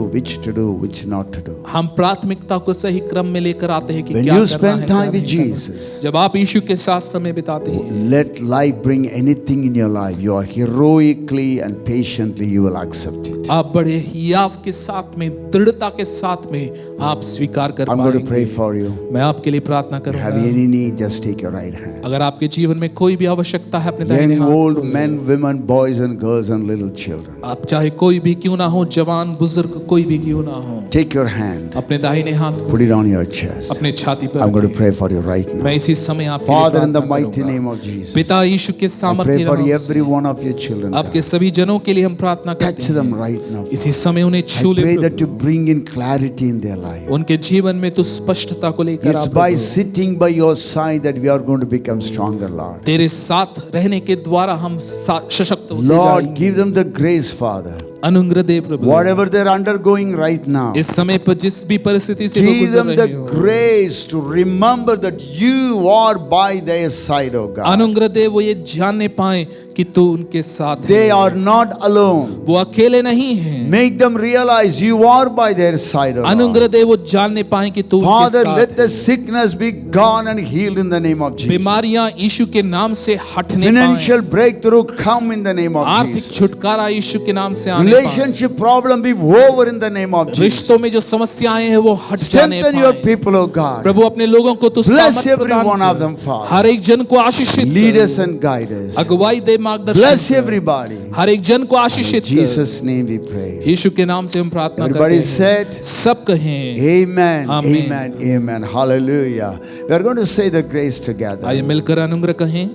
which not to do. हम प्राथमिकता को सही क्रम में लेकर आते हैं कि When क्या you करना spend है, क्या time with नहीं करना। Jesus, जब आप यीशु के साथ समय बिताते हैं, let life bring anything in your life. You are heroically and patiently you will accept it. आप बड़े हियाव के साथ में, दृढ़ता के साथ में आप स्वीकार कर I'm going to pray पाएंगे। for you. मैं आपके लिए प्रार्थना If you have करूंगा। any need, just take your right hand. अगर आपके जीवन में कोई भी आवश्यकता है, अपने दाहिने Young, हाथ को old लें। men, women, boys and girls and little children. आप चाहे कोई भी क्यों ना हो, जवान बुजुर्ग कोई भी क्यों ना हो, Take your hand, अपने दाहिने हाथ को put it on your chest. अपने छाती पर I'm going to रखें। pray for you right मैं now. इसी समय आपके लिए Father, in the प्रार्थना mighty करूंगा। name of Jesus, पिता यीशु के I सामर्थ्य pray for नाम every से one of your children. आपके God. सभी जनों के लिए हम प्रार्थना Touch करते them हैं। right now. इसी समय उन्हें I छू ले pray that you Prabhu. bring in clarity in their life. उनके जीवन में तो स्पष्टता को लेकर It's आप by Prabhu, sitting by your side that we are going to become stronger, Lord. तेरे साथ रहने के द्वारा हम सशक्त होते Lord, जाएंगे। give them the grace, Father. अनुग्रह दे प्रभु। Whatever they're undergoing right now, इस समय पर जिस भी परिस्थिति से वो give गुजर them the रहे हो, grace to remember that you are by their side, oh God. अनुग्रह दे वो ये जानने पाए कि तू उनके साथ है। They are not alone. वो अकेले नहीं हैं। Make them realize you are by their side, oh अनुग्रह Lord. दे वो जानने पाए कि तू उनके Father, साथ let the है। sickness be gone and healed in the name of Jesus. बीमारियां यीशु के नाम से हटने Financial पाएं। breakthrough come in the name of आर्थिक Jesus. छुटकारा यीशु के नाम से आने पाए। Relationship problem be over in the name of Jesus. रिश्तों में जो समस्याएं हैं वो हट जाने Strengthen your पाएं। people, oh God. प्रभु अपने लोगों को तू Bless सामर्थ every प्रदान one of कर। them, Father. हर एक जन को आशीषित Lead कर। us and guide us. अगुवाई दे, मार्गदर्शन Bless कर। everybody. हर एक जन को In आशीषित कर। Jesus' name we pray. यीशु के नाम से हम प्रार्थना करते Everybody हैं। said, सब कहें Amen, Amen. amen, amen. Hallelujah. We are going to say the grace together. आइए मिलकर अनुग्रह कहें।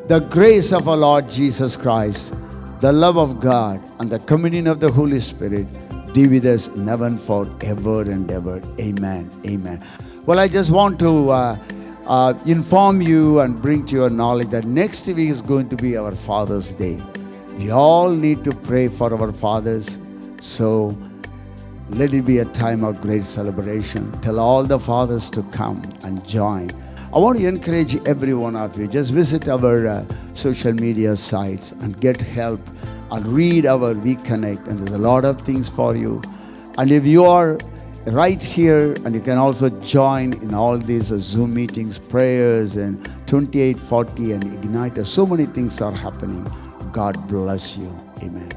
The grace of our Lord Jesus Christ, the love of God, and the communion of the Holy Spirit be with us never and forever and ever. Amen. Amen. Well, I just want to inform you and bring to your knowledge that next week is going to be our Father's Day. We all need to pray for our fathers. So let it be a time of great celebration. Tell all the fathers to come and join. I want to encourage every one of you. Just visit our social media sites and get help and read our We Connect. And there's a lot of things for you. And if you are right here, and you can also join in all these Zoom meetings, prayers, and 2840 and Ignite. So many things are happening. God bless you. Amen.